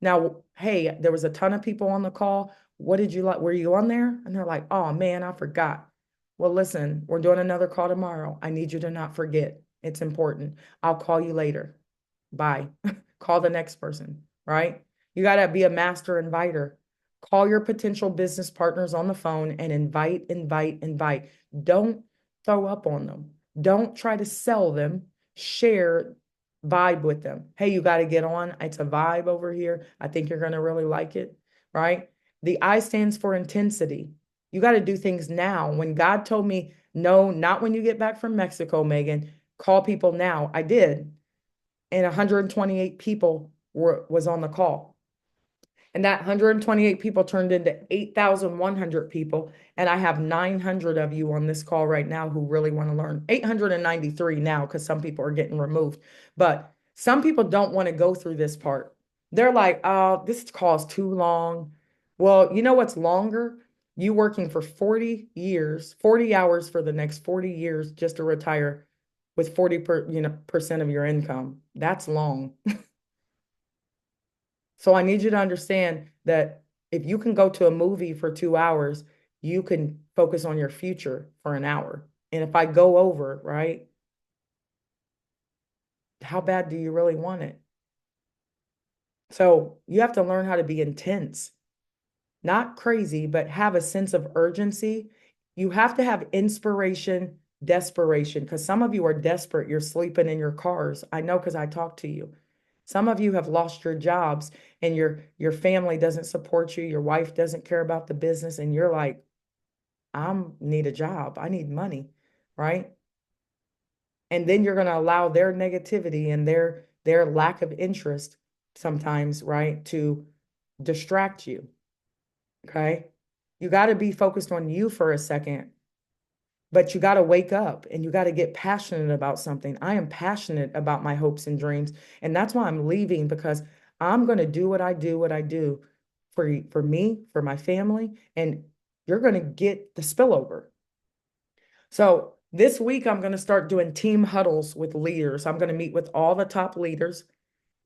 Now, hey, there was a ton of people on the call. What did you like? Were you on there? And they're like, oh man, I forgot. Well, listen, we're doing another call tomorrow. I need you to not forget. It's important. I'll call you later. Bye. Call the next person, right? You got to be a master inviter. Call your potential business partners on the phone and invite, invite, invite. Don't throw up on them. Don't try to sell them. Share vibe with them. Hey, you got to get on. It's a vibe over here. I think you're going to really like it, right? The I stands for intensity. You got to do things now. When God told me, no, not when you get back from Mexico, Megan, call people now. I did. And 128 people was on the call. And that 128 people turned into 8,100 people. And I have 900 of you on this call right now who really want to learn. 893 now because some people are getting removed. But some people don't want to go through this part. They're like, oh, this call is too long. Well, you know what's longer? You working for 40 years, 40 hours for the next 40 years just to retire with 40% of your income. That's long. So I need you to understand that if you can go to a movie for 2 hours, you can focus on your future for an hour. And if I go over, right, how bad do you really want it? So you have to learn how to be intense, not crazy, but have a sense of urgency. You have to have inspiration, desperation, because some of you are desperate. You're sleeping in your cars. I know because I talked to you. Some of you have lost your jobs and your family doesn't support you, your wife doesn't care about the business, and you're like, I need a job. I need money, right? And then you're going to allow their negativity and their lack of interest sometimes, right, to distract you. Okay? You got to be focused on you for a second, but you got to wake up and you got to get passionate about something. I am passionate about my hopes and dreams, and that's why I'm leaving, because I'm going to do what I do for me, for my family, and you're going to get the spillover. So this week I'm going to start doing team huddles with leaders. I'm going to meet with all the top leaders,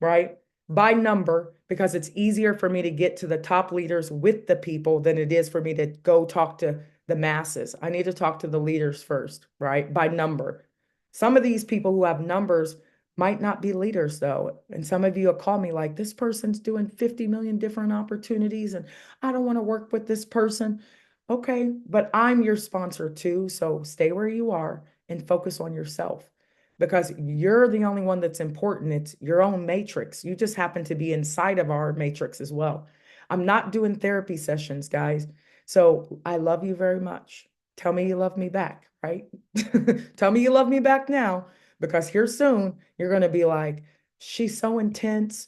right? By number, because it's easier for me to get to the top leaders with the people than it is for me to go talk to the masses. I need to talk to the leaders first, right? By number. Some of these people who have numbers might not be leaders though. And some of you will call me like, this person's doing 50 million different opportunities and I don't want to work with this person. Okay, but I'm your sponsor too. So stay where you are and focus on yourself, because you're the only one that's important. It's your own matrix. You just happen to be inside of our matrix as well. I'm not doing therapy sessions, guys. So I love you very much. Tell me you love me back, right? Tell me you love me back now, because here soon you're going to be like, she's so intense.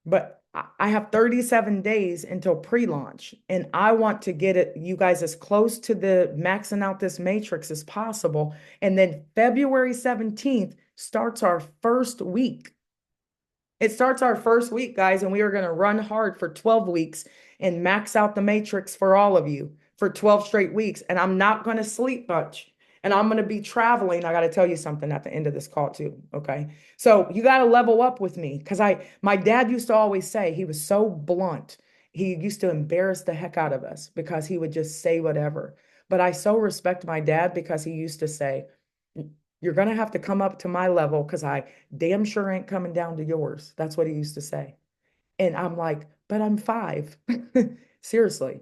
But I have 37 days until pre-launch, and I want to get it, you guys, as close to the maxing out this matrix as possible. And then February 17th starts our first week. It starts our first week, guys, and we are going to run hard for 12 weeks and max out the matrix for all of you for 12 straight weeks. And I'm not going to sleep much. And I'm going to be traveling. I got to tell you something at the end of this call too. Okay. So you got to level up with me, because my dad used to always say, he was so blunt. He used to embarrass the heck out of us because he would just say whatever. But I so respect my dad because he used to say, you're going to have to come up to my level because I damn sure ain't coming down to yours. That's what he used to say. And I'm like, but I'm 5. Seriously.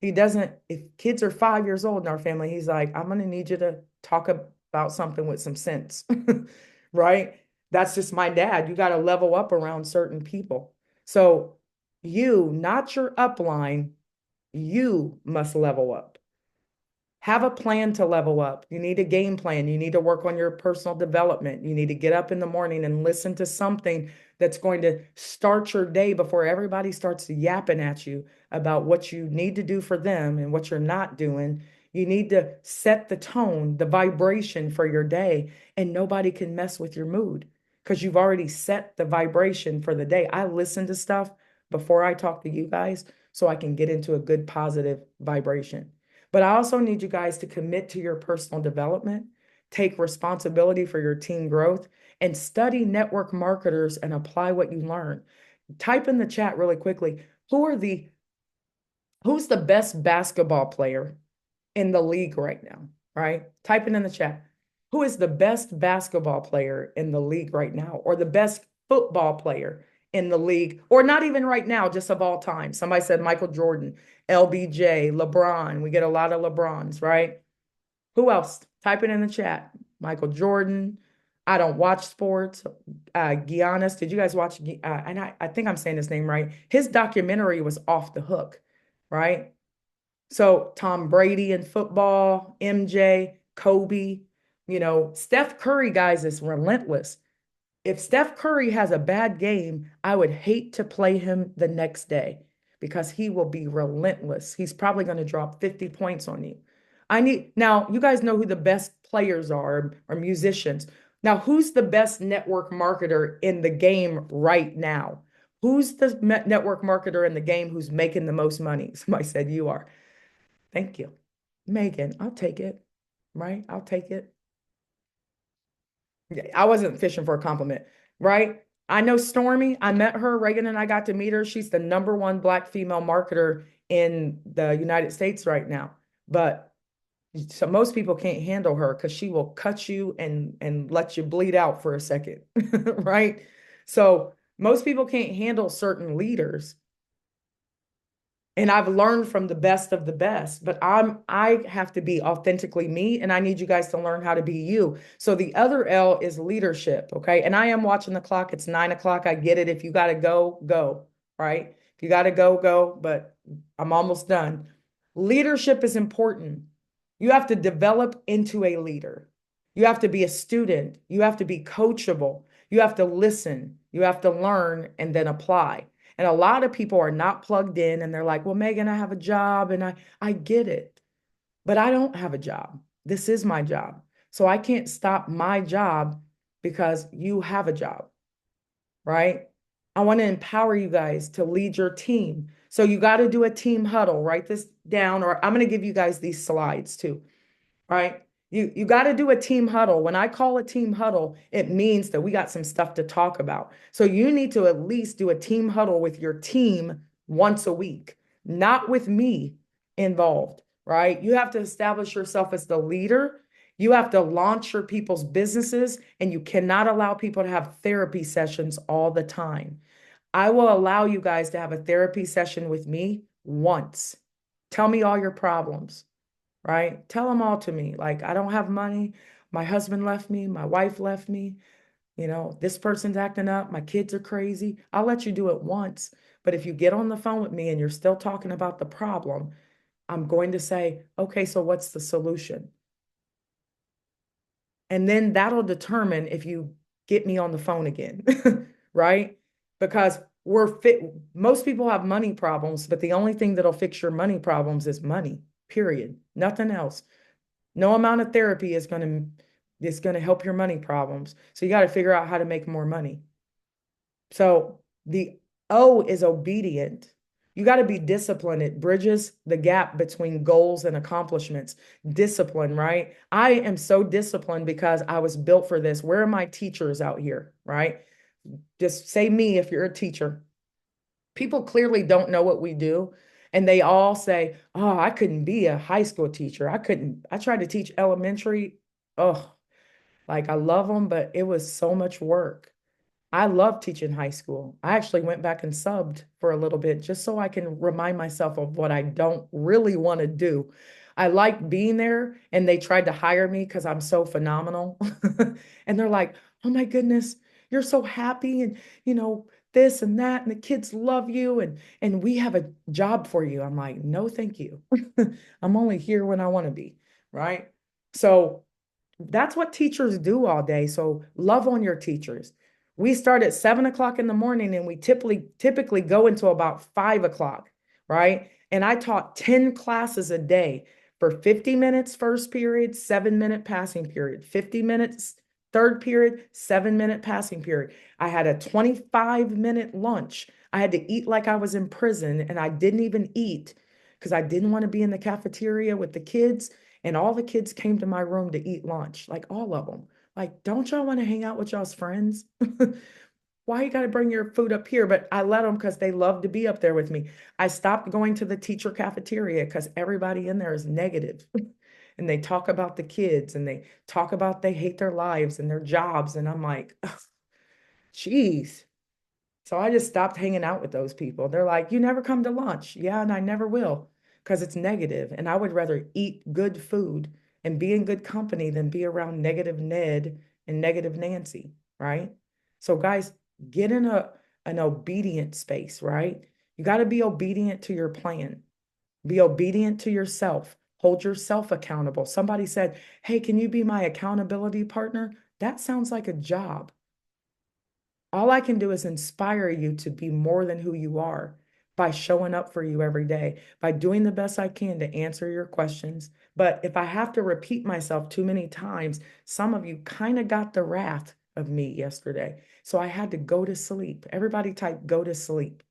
He doesn't, if kids are 5 years old in our family, he's like, I'm going to need you to talk about something with some sense, right? That's just my dad. You got to level up around certain people. So you, not your upline, you must level up. Have a plan to level up. You need a game plan. You need to work on your personal development. You need to get up in the morning and listen to something that's going to start your day before everybody starts yapping at you about what you need to do for them and what you're not doing. You need to set the tone, the vibration for your day, and nobody can mess with your mood because you've already set the vibration for the day. I listen to stuff before I talk to you guys so I can get into a good positive vibration. But I also need you guys to commit to your personal development, take responsibility for your team growth, and study network marketers and apply what you learn. Type in the chat really quickly, who's the best basketball player in the league right now, right? Type it in the chat. Who is the best basketball player in the league right now, or the best football player in the league, or not even right now, just of all time? Somebody said Michael Jordan, LBJ, LeBron. We get a lot of LeBrons, right? Who else? Type it in the chat. Michael Jordan, I don't watch sports. Giannis, did you guys watch? And I think I'm saying his name right. His documentary was off the hook, right? So Tom Brady in football, MJ, Kobe, Steph Curry, guys, is relentless. If Steph Curry has a bad game, I would hate to play him the next day because he will be relentless. He's probably going to drop 50 points on you. Now, you guys know who the best players are or musicians. Now, who's the best network marketer in the game right now? Who's the network marketer in the game who's making the most money? Somebody said you are. Thank you. Megan, I'll take it, right? I'll take it. I wasn't fishing for a compliment, right? I know Stormy. I met her. Reagan and I got to meet her. She's the #1 Black female marketer in the United States right now. But so most people can't handle her because she will cut you and let you bleed out for a second, right? So most people can't handle certain leaders. And I've learned from the best of the best, but I have to be authentically me, and I need you guys to learn how to be you. So the other L is leadership, okay? And I am watching the clock. It's 9 o'clock. I get it. If you got to go, go, right? If you got to go, go, but I'm almost done. Leadership is important. You have to develop into a leader. You have to be a student. You have to be coachable. You have to listen. You have to learn and then apply. And a lot of people are not plugged in and they're like, well, Megan, I have a job and I get it, but I don't have a job. This is my job. So I can't stop my job because you have a job, right? I want to empower you guys to lead your team. So you got to do a team huddle. Write this down, or I'm going to give you guys these slides too, right? You got to do a team huddle. When I call a team huddle, it means that we got some stuff to talk about. So you need to at least do a team huddle with your team once a week, not with me involved, right? You have to establish yourself as the leader. You have to launch your people's businesses, and you cannot allow people to have therapy sessions all the time. I will allow you guys to have a therapy session with me once. Tell me all your problems, right? Tell them all to me. Like, I don't have money. My husband left me. My wife left me. This person's acting up. My kids are crazy. I'll let you do it once. But if you get on the phone with me and you're still talking about the problem, I'm going to say, okay, so what's the solution? And then that'll determine if you get me on the phone again, right? Because most people have money problems, but the only thing that'll fix your money problems is money, period. Nothing else. No amount of therapy is going to help your money problems. So you got to figure out how to make more money. So the O is obedient. You got to be disciplined. It bridges the gap between goals and accomplishments. Discipline, right? I am so disciplined because I was built for this. Where are my teachers out here, right? Just say me if you're a teacher. People clearly don't know what we do. And they all say, oh, I couldn't be a high school teacher. I tried to teach elementary. Oh, like I love them, but it was so much work. I love teaching high school. I actually went back and subbed for a little bit just so I can remind myself of what I don't really want to do. I like being there, and they tried to hire me because I'm so phenomenal. And they're like, oh my goodness, you're so happy and this and that, and the kids love you, and we have a job for you. I'm like, no, thank you. I'm only here when I want to be, right? So that's what teachers do all day. So love on your teachers. We start at 7 o'clock in the morning and we typically go until about 5 o'clock, right? And I taught 10 classes a day for 50 minutes first period, 7-minute passing period, 50 minutes third period, 7-minute passing period. I had a 25-minute lunch. I had to eat like I was in prison, and I didn't even eat because I didn't want to be in the cafeteria with the kids. And all the kids came to my room to eat lunch, like all of them. Like, don't y'all want to hang out with y'all's friends? Why you got to bring your food up here? But I let them because they love to be up there with me. I stopped going to the teacher cafeteria because everybody in there is negative. And they talk about the kids and they talk about they hate their lives and their jobs. And I'm like, geez. So I just stopped hanging out with those people. They're like, you never come to lunch. Yeah, and I never will because it's negative. And I would rather eat good food and be in good company than be around negative Ned and negative Nancy, right? So guys, get in an obedient space, right? You got to be obedient to your plan. Be obedient to yourself. Hold yourself accountable. Somebody said, "Hey, can you be my accountability partner?" That sounds like a job. All I can do is inspire you to be more than who you are by showing up for you every day, by doing the best I can to answer your questions. But if I have to repeat myself too many times, some of you kind of got the wrath of me yesterday. So I had to go to sleep. Everybody type go to sleep.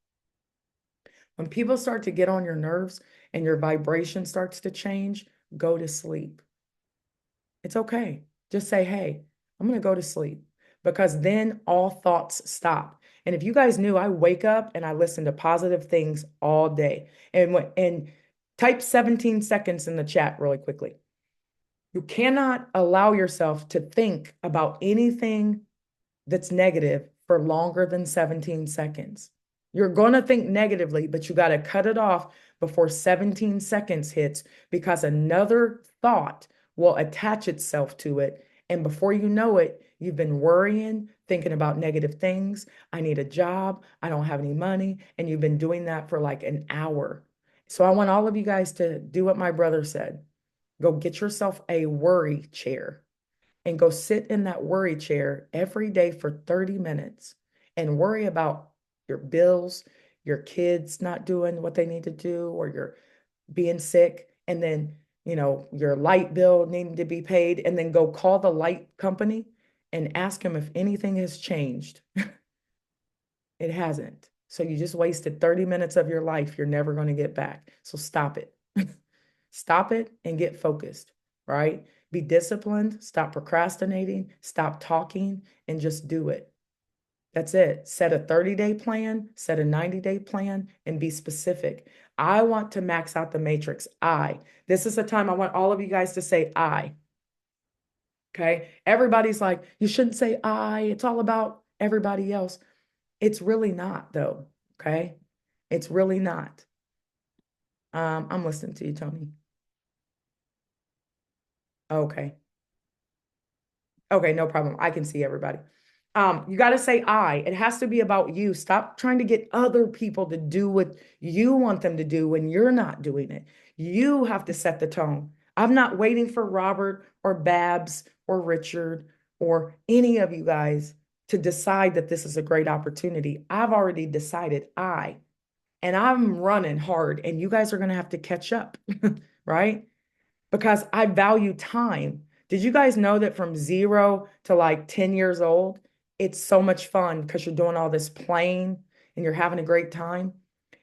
When people start to get on your nerves and your vibration starts to change, go to sleep. It's okay. Just say, hey, I'm going to go to sleep, because then all thoughts stop. And if you guys knew, I wake up and I listen to positive things all day. And type 17 seconds in the chat really quickly. You cannot allow yourself to think about anything that's negative for longer than 17 seconds. You're going to think negatively, but you got to cut it off before 17 seconds hits, because another thought will attach itself to it. And before you know it, you've been worrying, thinking about negative things. I need a job. I don't have any money. And you've been doing that for like an hour. So I want all of you guys to do what my brother said. Go get yourself a worry chair and go sit in that worry chair every day for 30 minutes and worry about your bills, your kids not doing what they need to do, or you're being sick, and then, your light bill needing to be paid, and then go call the light company and ask them if anything has changed. It hasn't. So you just wasted 30 minutes of your life you're never going to get back. So stop it. Stop it and get focused, right? Be disciplined, stop procrastinating, stop talking, and just do it. That's it. Set a 30-day plan, set a 90-day plan, and be specific. I want to max out the matrix. This is the time I want all of you guys to say I. Okay. Everybody's like, you shouldn't say I. It's all about everybody else. It's really not, though. Okay. It's really not. I'm listening to you, Tony. Okay. Okay, no problem. I can see everybody. You got to say I. It has to be about you. Stop trying to get other people to do what you want them to do when you're not doing it. You have to set the tone. I'm not waiting for Robert or Babs or Richard or any of you guys to decide that this is a great opportunity. I've already decided and I'm running hard, and you guys are going to have to catch up, right? Because I value time. Did you guys know that from 0 to like 10 years old, it's so much fun because you're doing all this playing and you're having a great time?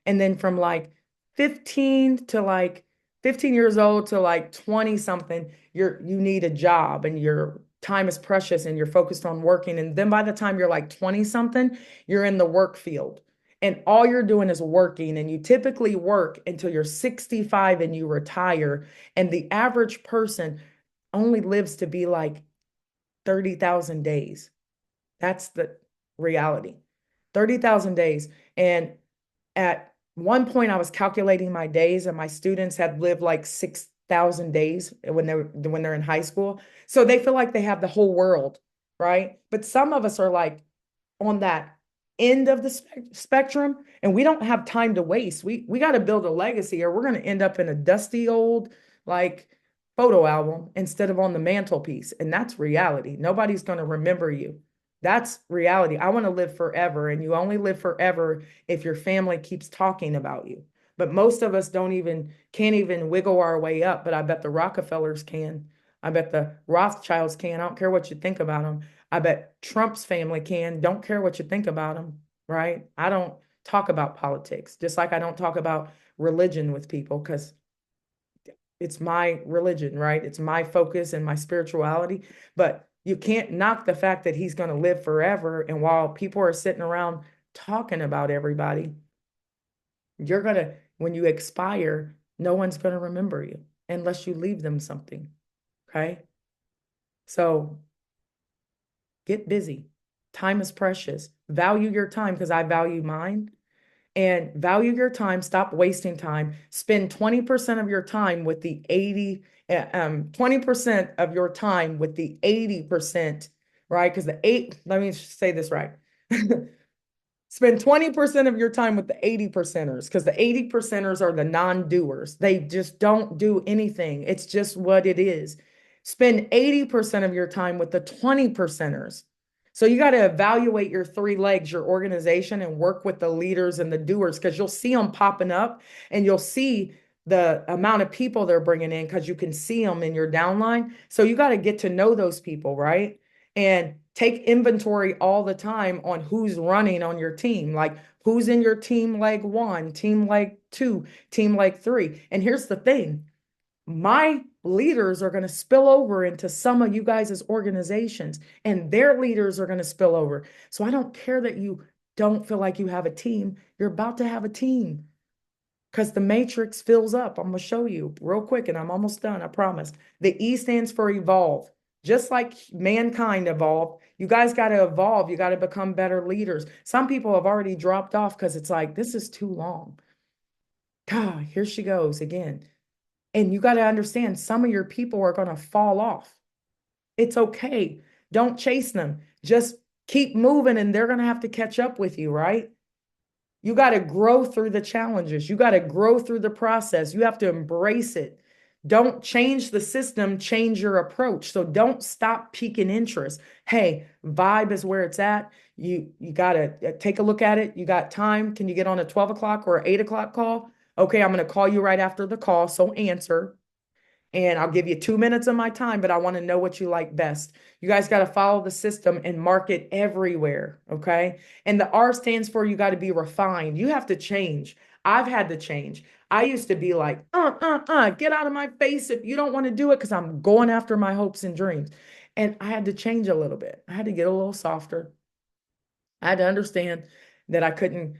And then from like 15 to like 15 years old to like 20 something, you need a job and your time is precious and you're focused on working. And then by the time you're like 20 something, you're in the work field. And all you're doing is working, and you typically work until you're 65 and you retire. And the average person only lives to be like 30,000 days. That's the reality. 30,000 days. And at one point I was calculating my days, and my students had lived like 6,000 days when they're in high school. So they feel like they have the whole world, right? But some of us are like on that end of the spectrum, and we don't have time to waste. We got to build a legacy, or we're going to end up in a dusty old like photo album instead of on the mantelpiece. And that's reality. Nobody's going to remember you. That's reality. I want to live forever, and you only live forever if your family keeps talking about you. But most of us can't even wiggle our way up, but I bet the Rockefellers can. I bet the Rothschilds can. I don't care what you think about them. I bet Trump's family can. Don't care what you think about them, right? I don't talk about politics, just like I don't talk about religion with people, because it's my religion, right? It's my focus and my spirituality. But you can't knock the fact that he's going to live forever. And while people are sitting around talking about everybody, when you expire, no one's going to remember you unless you leave them something. Okay. So get busy. Time is precious. Value your time, because I value mine. And value your time. Stop wasting time. Spend 20% of your time with the 20% of your time with the 80% right? Because let me say this right. Spend 20% of your time with the 80%ers, because the 80%ers are the non-doers. They just don't do anything. It's just what it is. Spend 80% of your time with the 20%ers. So you got to evaluate your three legs, your organization, and work with the leaders and the doers, because you'll see them popping up and you'll see the amount of people they're bringing in because you can see them in your downline. So you got to get to know those people, right? And take inventory all the time on who's running on your team, like who's in your team leg 1, team leg 2, team leg 3. And here's the thing, my leaders are going to spill over into some of you guys' organizations, and their leaders are going to spill over. So I don't care that you don't feel like you have a team. You're about to have a team, because the matrix fills up. I'm going to show you real quick, and I'm almost done, I promise. The E stands for evolve. Just like mankind evolved, you guys got to evolve. You got to become better leaders. Some people have already dropped off because it's like, this is too long. God, here she goes again. And you got to understand, some of your people are going to fall off. It's okay. Don't chase them. Just keep moving, and they're going to have to catch up with you, right? You got to grow through the challenges. You got to grow through the process. You have to embrace it. Don't change the system, change your approach. So don't stop piquing interest. Hey, vibe is where it's at. You got to take a look at it. You got time. Can you get on a 12 o'clock or 8 o'clock call? Okay, I'm going to call you right after the call. So answer. And I'll give you 2 minutes of my time, but I want to know what you like best. You guys got to follow the system and market everywhere, okay? And the R stands for you got to be refined. You have to change. I've had to change. I used to be like, get out of my face if you don't want to do it, because I'm going after my hopes and dreams. And I had to change a little bit. I had to get a little softer. I had to understand that I couldn't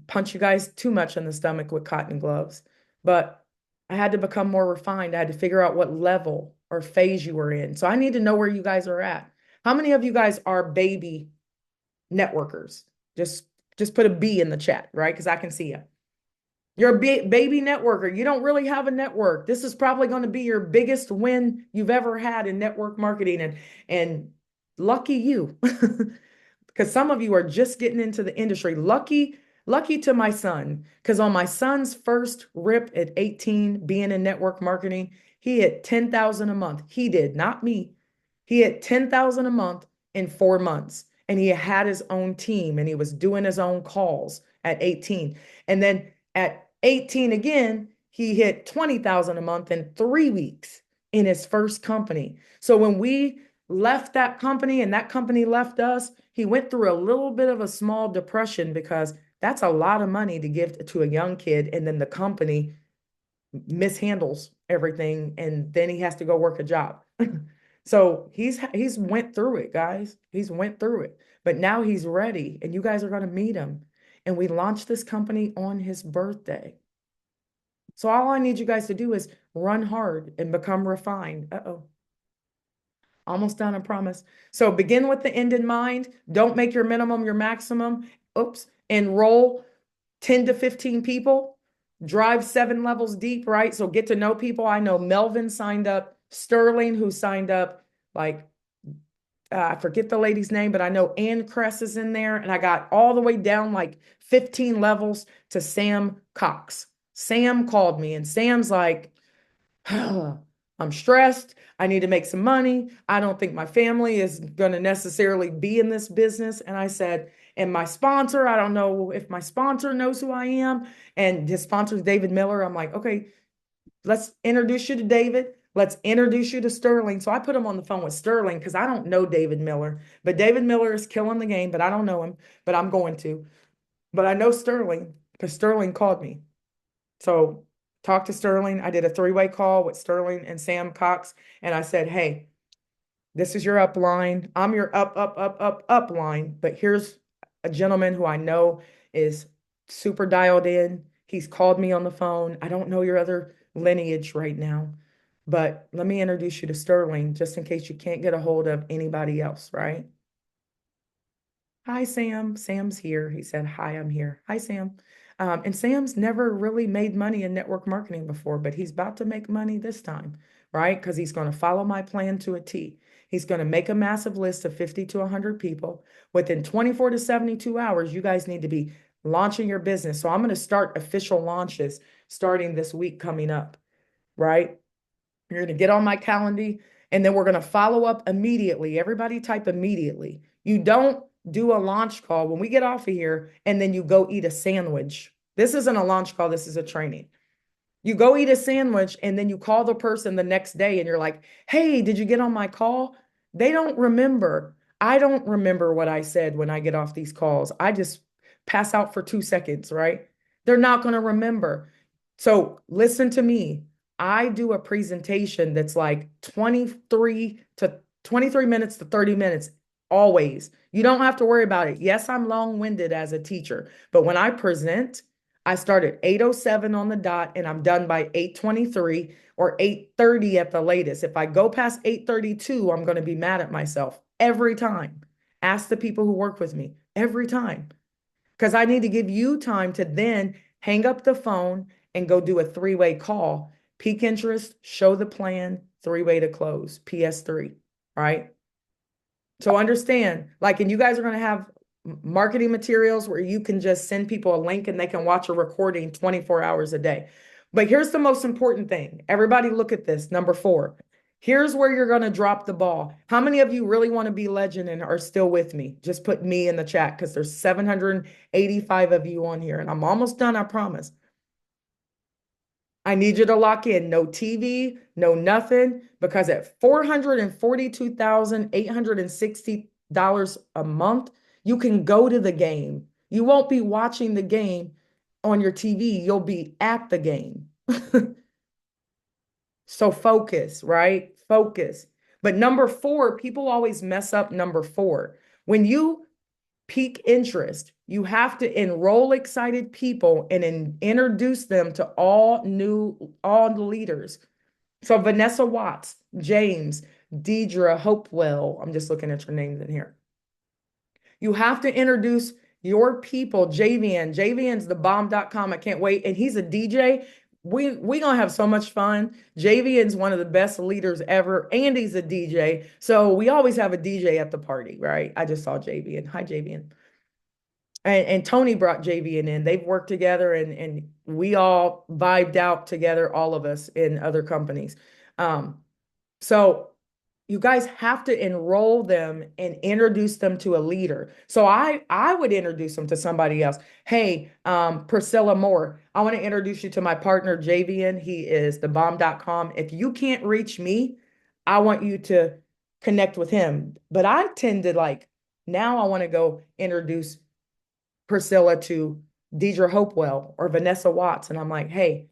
punch you guys too much in the stomach with cotton gloves, but I had to become more refined. I had to figure out what level or phase you were in. So I need to know where you guys are at. How many of you guys are baby networkers? Just put a B in the chat, right? Because I can see you. You're a baby networker. You don't really have a network. This is probably going to be your biggest win you've ever had in network marketing, and lucky you. Because some of you are just getting into the industry. Lucky to my son, because on my son's first rip at 18, being in network marketing, he hit 10,000 a month. He did, not me. He hit 10,000 a month in 4 months, and he had his own team, and he was doing his own calls at 18. And then at 18 again, he hit 20,000 a month in 3 weeks in his first company. So when we left that company and that company left us, he went through a little bit of a small depression, because that's a lot of money to give to a young kid, and then the company mishandles everything, and then he has to go work a job. So he's went through it, guys. He's went through it, but now he's ready, and you guys are going to meet him. And we launched this company on his birthday. So all I need you guys to do is run hard and become refined. Uh-oh. Almost done, I promise. So begin with the end in mind. Don't make your minimum your maximum. Oops. Enroll 10 to 15 people. Drive 7 levels deep, right? So get to know people. I know Melvin signed up, Sterling, who signed up, like, I forget the lady's name, but I know Ann Kress is in there. And I got all the way down like 15 levels to Sam Cox. Sam called me, and Sam's like, I'm stressed. I need to make some money. I don't think my family is going to necessarily be in this business. And I said, and my sponsor, I don't know if my sponsor knows who I am. And his sponsor is David Miller. I'm like, okay, let's introduce you to David. Let's introduce you to Sterling. So I put him on the phone with Sterling, because I don't know David Miller, but David Miller is killing the game, but I don't know him, but I'm going to. But I know Sterling because Sterling called me. So talked to Sterling. I did a 3-way call with Sterling and Sam Cox. And I said, hey, this is your upline. I'm your up line. But here's a gentleman who I know is super dialed in. He's called me on the phone. I don't know your other lineage right now, but let me introduce you to Sterling, just in case you can't get a hold of anybody else, right? Hi, Sam. Sam's here. He said, hi, I'm here. Hi, Sam. And Sam's never really made money in network marketing before, but he's about to make money this time, right? Because he's going to follow my plan to a T. He's going to make a massive list of 50 to 100 people. Within 24 to 72 hours, you guys need to be launching your business. So I'm going to start official launches starting this week coming up, right? You're going to get on my calendar and then we're going to follow up immediately. Everybody type immediately. You don't do a launch call when we get off of here and then you go eat a sandwich. This isn't a launch call. This is a training. You go eat a sandwich and then you call the person the next day and you're like, hey, did you get on my call? They don't remember. I don't remember what I said when I get off these calls. I just pass out for 2 seconds, right? They're not going to remember. So listen to me. I do a presentation that's like 23 minutes to 30 minutes always. You don't have to worry about it. Yes, I'm long-winded as a teacher, but when I present, I start at 8:07 on the dot and I'm done by 8:23 or 8:30 at the latest. If I go past 8:32, I'm going to be mad at myself every time. Ask the people who work with me every time because I need to give you time to then hang up the phone and go do a three-way call. Peak interest, show the plan, three-way to close, PS3, right? So understand, like, and you guys are going to have marketing materials where you can just send people a link and they can watch a recording 24 hours a day. But here's the most important thing. Everybody look at this. Number 4. Here's where you're going to drop the ball. How many of you really want to be legend and are still with me? Just put me in the chat because there's 785 of you on here and I'm almost done, I promise. I need you to lock in. No TV, no nothing, because at $442,860 a month, you can go to the game. You won't be watching the game on your TV. You'll be at the game. So focus, right? Focus. But number 4, people always mess up number 4. When you peak interest, you have to enroll excited people and introduce them to all the leaders. So Vanessa Watts, James, Deidre Hopewell, I'm just looking at your names in here. You have to introduce your people. JVN's thebomb.com. I can't wait. And he's a DJ. We gonna have so much fun. JVN's one of the best leaders ever. Andy's a DJ. So we always have a DJ at the party, right? I just saw JVN. Hi, JVN. And Tony brought JVN in. They've worked together and we all vibed out together, all of us in other companies. So you guys have to enroll them and introduce them to a leader. So I would introduce them to somebody else. Hey, Priscilla Moore, I want to introduce you to my partner, JVN. He is thebomb.com. If you can't reach me, I want you to connect with him. But I tend to now I want to go introduce Priscilla to Deidre Hopewell or Vanessa Watts. And I'm like, hey,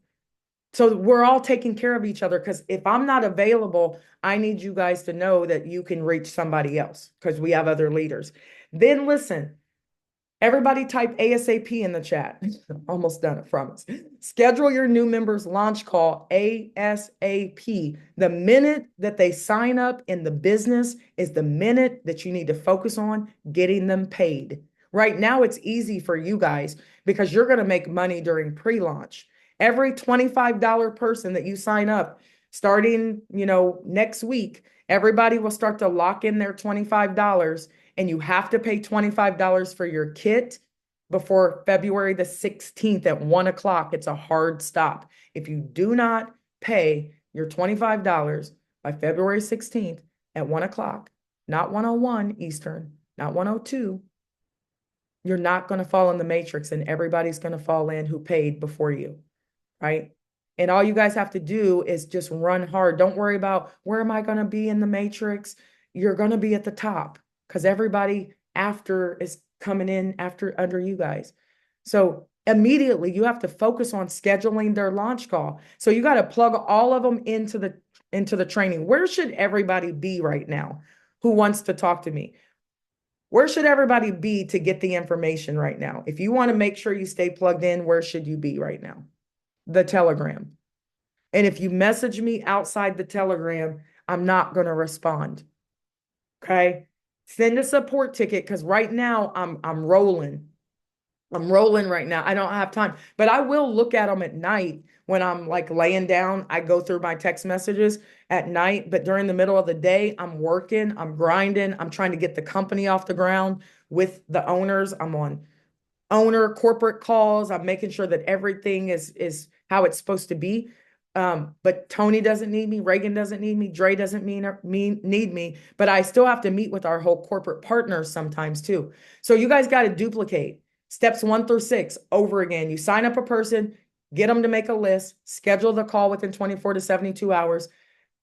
so we're all taking care of each other because if I'm not available, I need you guys to know that you can reach somebody else because we have other leaders. Then listen, everybody type ASAP in the chat. Almost done, I promise. Schedule your new members launch call ASAP. The minute that they sign up in the business is the minute that you need to focus on getting them paid. Right now, it's easy for you guys because you're going to make money during pre-launch. Every $25 person that you sign up starting, next week, everybody will start to lock in their $25 and you have to pay $25 for your kit before February the 16th at 1:00. It's a hard stop. If you do not pay your $25 by February 16th at 1:00, not 1:01 Eastern, not 1:02, you're not going to fall in the matrix and everybody's going to fall in who paid before you. Right? And all you guys have to do is just run hard. Don't worry about where am I going to be in the matrix. You're going to be at the top because everybody after is coming in under you guys. So immediately you have to focus on scheduling their launch call. So you got to plug all of them into the training. Where should everybody be right now who wants to talk to me? Where should everybody be to get the information right now? If you want to make sure you stay plugged in, where should you be right now? The Telegram. And if you message me outside the Telegram, I'm not going to respond. Okay? Send a support ticket because right now I'm rolling. I'm rolling right now. I don't have time, but I will look at them at night when I'm like laying down. I go through my text messages at night, but during the middle of the day, I'm working, I'm grinding, I'm trying to get the company off the ground with the owners. I'm on owner corporate calls. I'm making sure that everything is how it's supposed to be. But Tony doesn't need me, Reagan doesn't need me, Dre doesn't need me, but I still have to meet with our whole corporate partners sometimes too. So you guys got to duplicate steps 1 through 6 over again. You sign up a person, get them to make a list, schedule the call within 24 to 72 hours,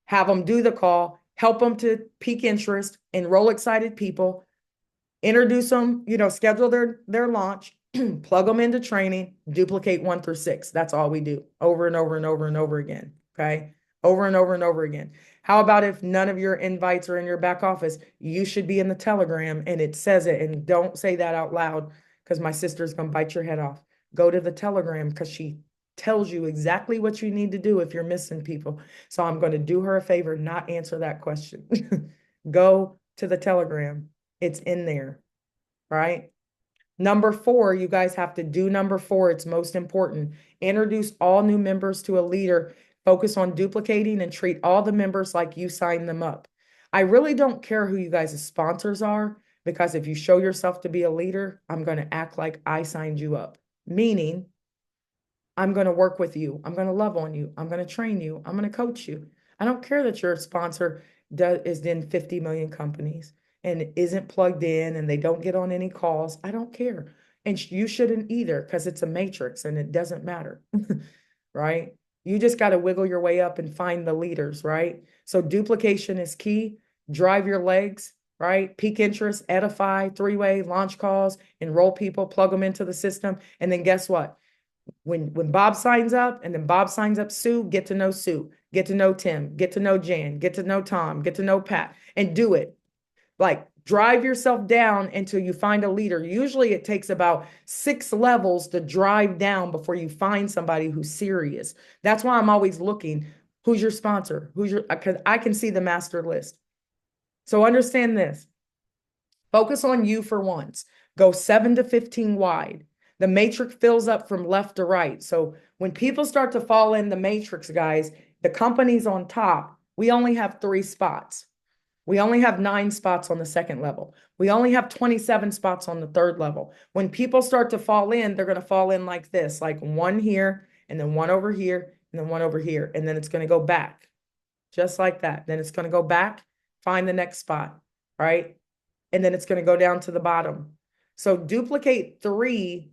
have them do the call, help them to peak interest, enroll excited people, introduce them, schedule their launch, plug them into training, duplicate 1 through 6. That's all we do over and over and over and over again. Okay. Over and over and over again. How about if none of your invites are in your back office? You should be in the Telegram and it says it. And don't say that out loud because my sister's going to bite your head off. Go to the Telegram because she tells you exactly what you need to do if you're missing people. So I'm going to do her a favor, not answer that question. Go to the Telegram. It's in there, right? Number 4, you guys have to do number 4. It's most important. Introduce all new members to a leader. Focus on duplicating and treat all the members like you signed them up. I really don't care who you guys' sponsors are, because if you show yourself to be a leader, I'm going to act like I signed you up. Meaning, I'm going to work with you. I'm going to love on you. I'm going to train you. I'm going to coach you. I don't care that your sponsor is in 50 million companies and isn't plugged in and they don't get on any calls. I don't care. And you shouldn't either, because it's a matrix and it doesn't matter, right? You just got to wiggle your way up and find the leaders, right? So duplication is key. Drive your legs, right? Peak interest, edify, 3-way, launch calls, enroll people, plug them into the system. And then guess what? When Bob signs up and then Bob signs up Sue, get to know Sue, get to know Tim, get to know Jan, get to know Tom, get to know Pat, and do it. Like, drive yourself down until you find a leader. Usually it takes about 6 levels to drive down before you find somebody who's serious. That's why I'm always looking. Who's your sponsor? Because I can see the master list. So understand this. Focus on you for once. Go 7 to 15 wide. The matrix fills up from left to right. So when people start to fall in the matrix, guys, the companies on top, we only have 3 spots. We only have 9 spots on the second level. We only have 27 spots on the third level. When people start to fall in, they're going to fall in like this, like one here, and then one over here, and then one over here. And then it's going to go back just like that. Then it's going to go back, find the next spot, right? And then it's going to go down to the bottom. So duplicate 3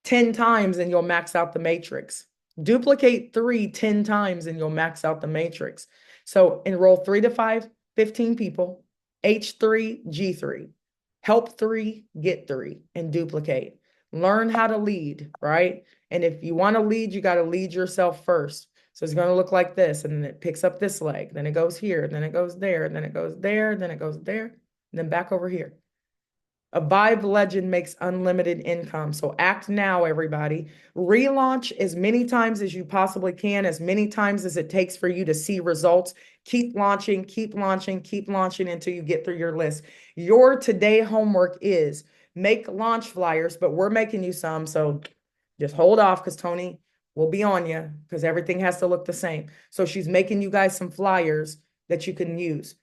10 times and you'll max out the matrix. Duplicate 3 10 times and you'll max out the matrix. So enroll 3 to 5, 15 people, H3, G3. Help 3, get 3, and duplicate. Learn how to lead, right? And if you want to lead, you got to lead yourself first. So it's going to look like this, and then it picks up this leg, then it goes here, then it goes there, then it goes there, then it goes there, and then back over here. A Vibe legend makes unlimited income. So act now, everybody. Relaunch as many times as you possibly can, as many times as it takes for you to see results. Keep launching, keep launching, keep launching until you get through your list. Your today homework is make launch flyers, but we're making you some. So just hold off, because Tony will be on you, because everything has to look the same. So she's making you guys some flyers that you can use.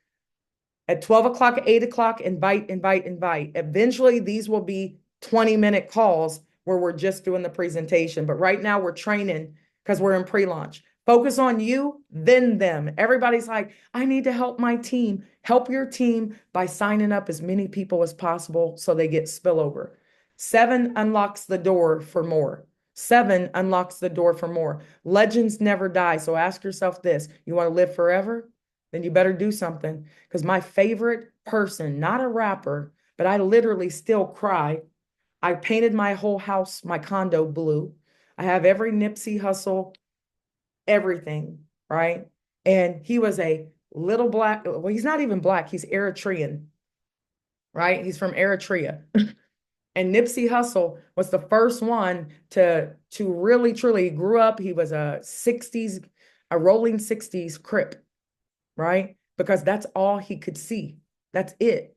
At 12 o'clock, 8 o'clock, invite. Eventually, these will be 20-minute calls where we're just doing the presentation. But right now, we're training because we're in pre-launch. Focus on you, then them. Everybody's like, I need to help my team. Help your team by signing up as many people as possible so they get spillover. 7 unlocks the door for more. 7 unlocks the door for more. Legends never die. So ask yourself this: you want to live forever? Then you better do something. Because my favorite person, not a rapper, but I literally still cry. I painted my whole house, my condo blue. I have every Nipsey Hussle, everything, right? And he was a little black, well, he's not even black, he's Eritrean, right? He's from Eritrea. And Nipsey Hussle was the first one to really, truly grew up. He was a rolling 60s Crip, right? Because that's all he could see. That's it.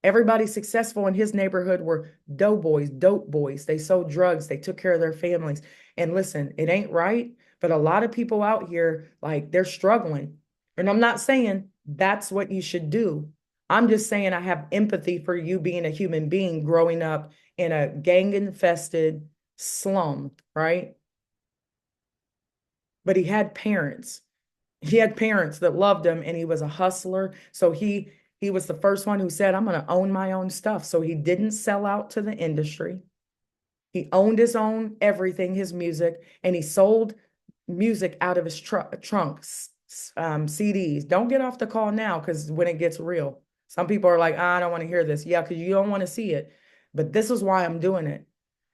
Everybody successful in his neighborhood were doughboys, dope boys. They sold drugs. They took care of their families. And listen, it ain't right, but a lot of people out here, like, they're struggling. And I'm not saying that's what you should do. I'm just saying I have empathy for you being a human being growing up in a gang-infested slum, right? But he had parents. He had parents that loved him, and he was a hustler. So he was the first one who said, I'm going to own my own stuff. So he didn't sell out to the industry. He owned his own everything, his music, and he sold music out of his trunks, CDs. Don't get off the call now, because when it gets real, some people are like, I don't want to hear this. Yeah, because you don't want to see it. But this is why I'm doing it.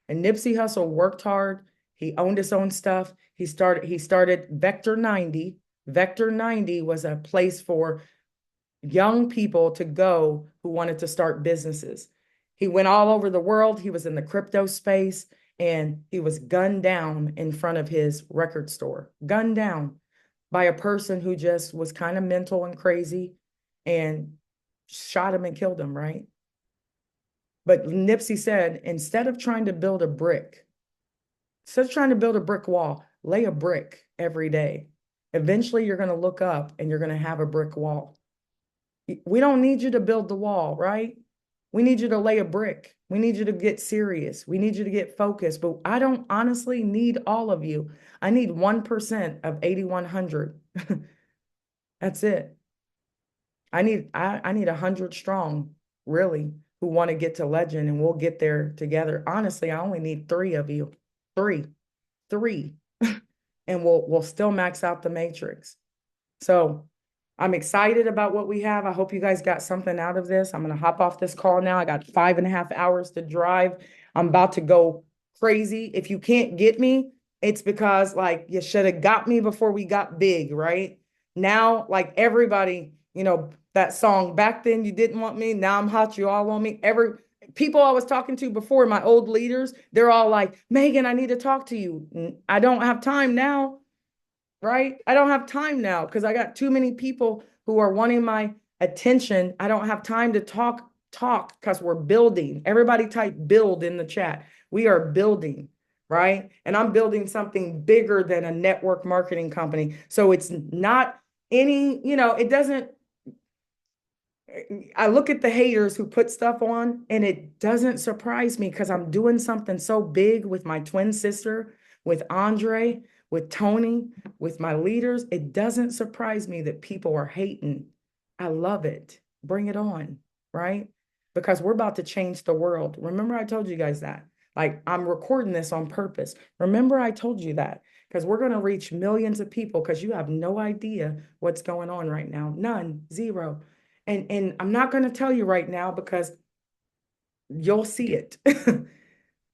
And Nipsey Hussle worked hard. He owned his own stuff. He started Vector 90. Vector 90 was a place for young people to go who wanted to start businesses. He went all over the world. He was in the crypto space, and he was gunned down in front of his record store, gunned down by a person who just was kind of mental and crazy and shot him and killed him, right? But Nipsey said, instead of trying to build a brick, instead of trying to build a brick wall, lay a brick every day. Eventually, you're going to look up and you're going to have a brick wall. We don't need you to build the wall, right? We need you to lay a brick. We need you to get serious. We need you to get focused. But I don't honestly need all of you. I need 1% of 8,100. That's it. I need 100 strong, really, who want to get to legend, and we'll get there together. Honestly, I only need 3 of you. Three. And we'll still max out the matrix. So I'm excited about what we have. I hope you guys got something out of this. I'm going to hop off this call now. I got 5.5 hours to drive. I'm about to go crazy. If you can't get me, it's because, like, you should have got me before we got big, right? Now, like, everybody, that song, back then you didn't want me, now I'm hot, you all want me. People I was talking to before, my old leaders, they're all like, Megan, I need to talk to you. I don't have time now, right? I don't have time now because I got too many people who are wanting my attention. I don't have time to talk because we're building. Everybody type build in the chat. We are building, right? And I'm building something bigger than a network marketing company. So it's not it doesn't, I look at the haters who put stuff on, and it doesn't surprise me because I'm doing something so big with my twin sister, with Andre, with Tony, with my leaders. It doesn't surprise me that people are hating. I love it. Bring it on, right? Because we're about to change the world. Remember, I told you guys that. Like, I'm recording this on purpose. Remember, I told you that because we're going to reach millions of people because you have no idea what's going on right now. None, zero. And I'm not going to tell you right now because you'll see it,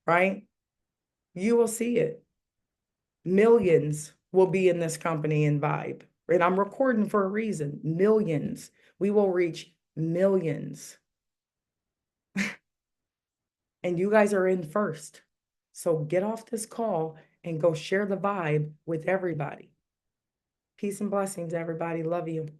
right? You will see it. Millions will be in this company and vibe. And I'm recording for a reason. Millions. We will reach millions. And you guys are in first. So get off this call and go share the vibe with everybody. Peace and blessings, everybody. Love you.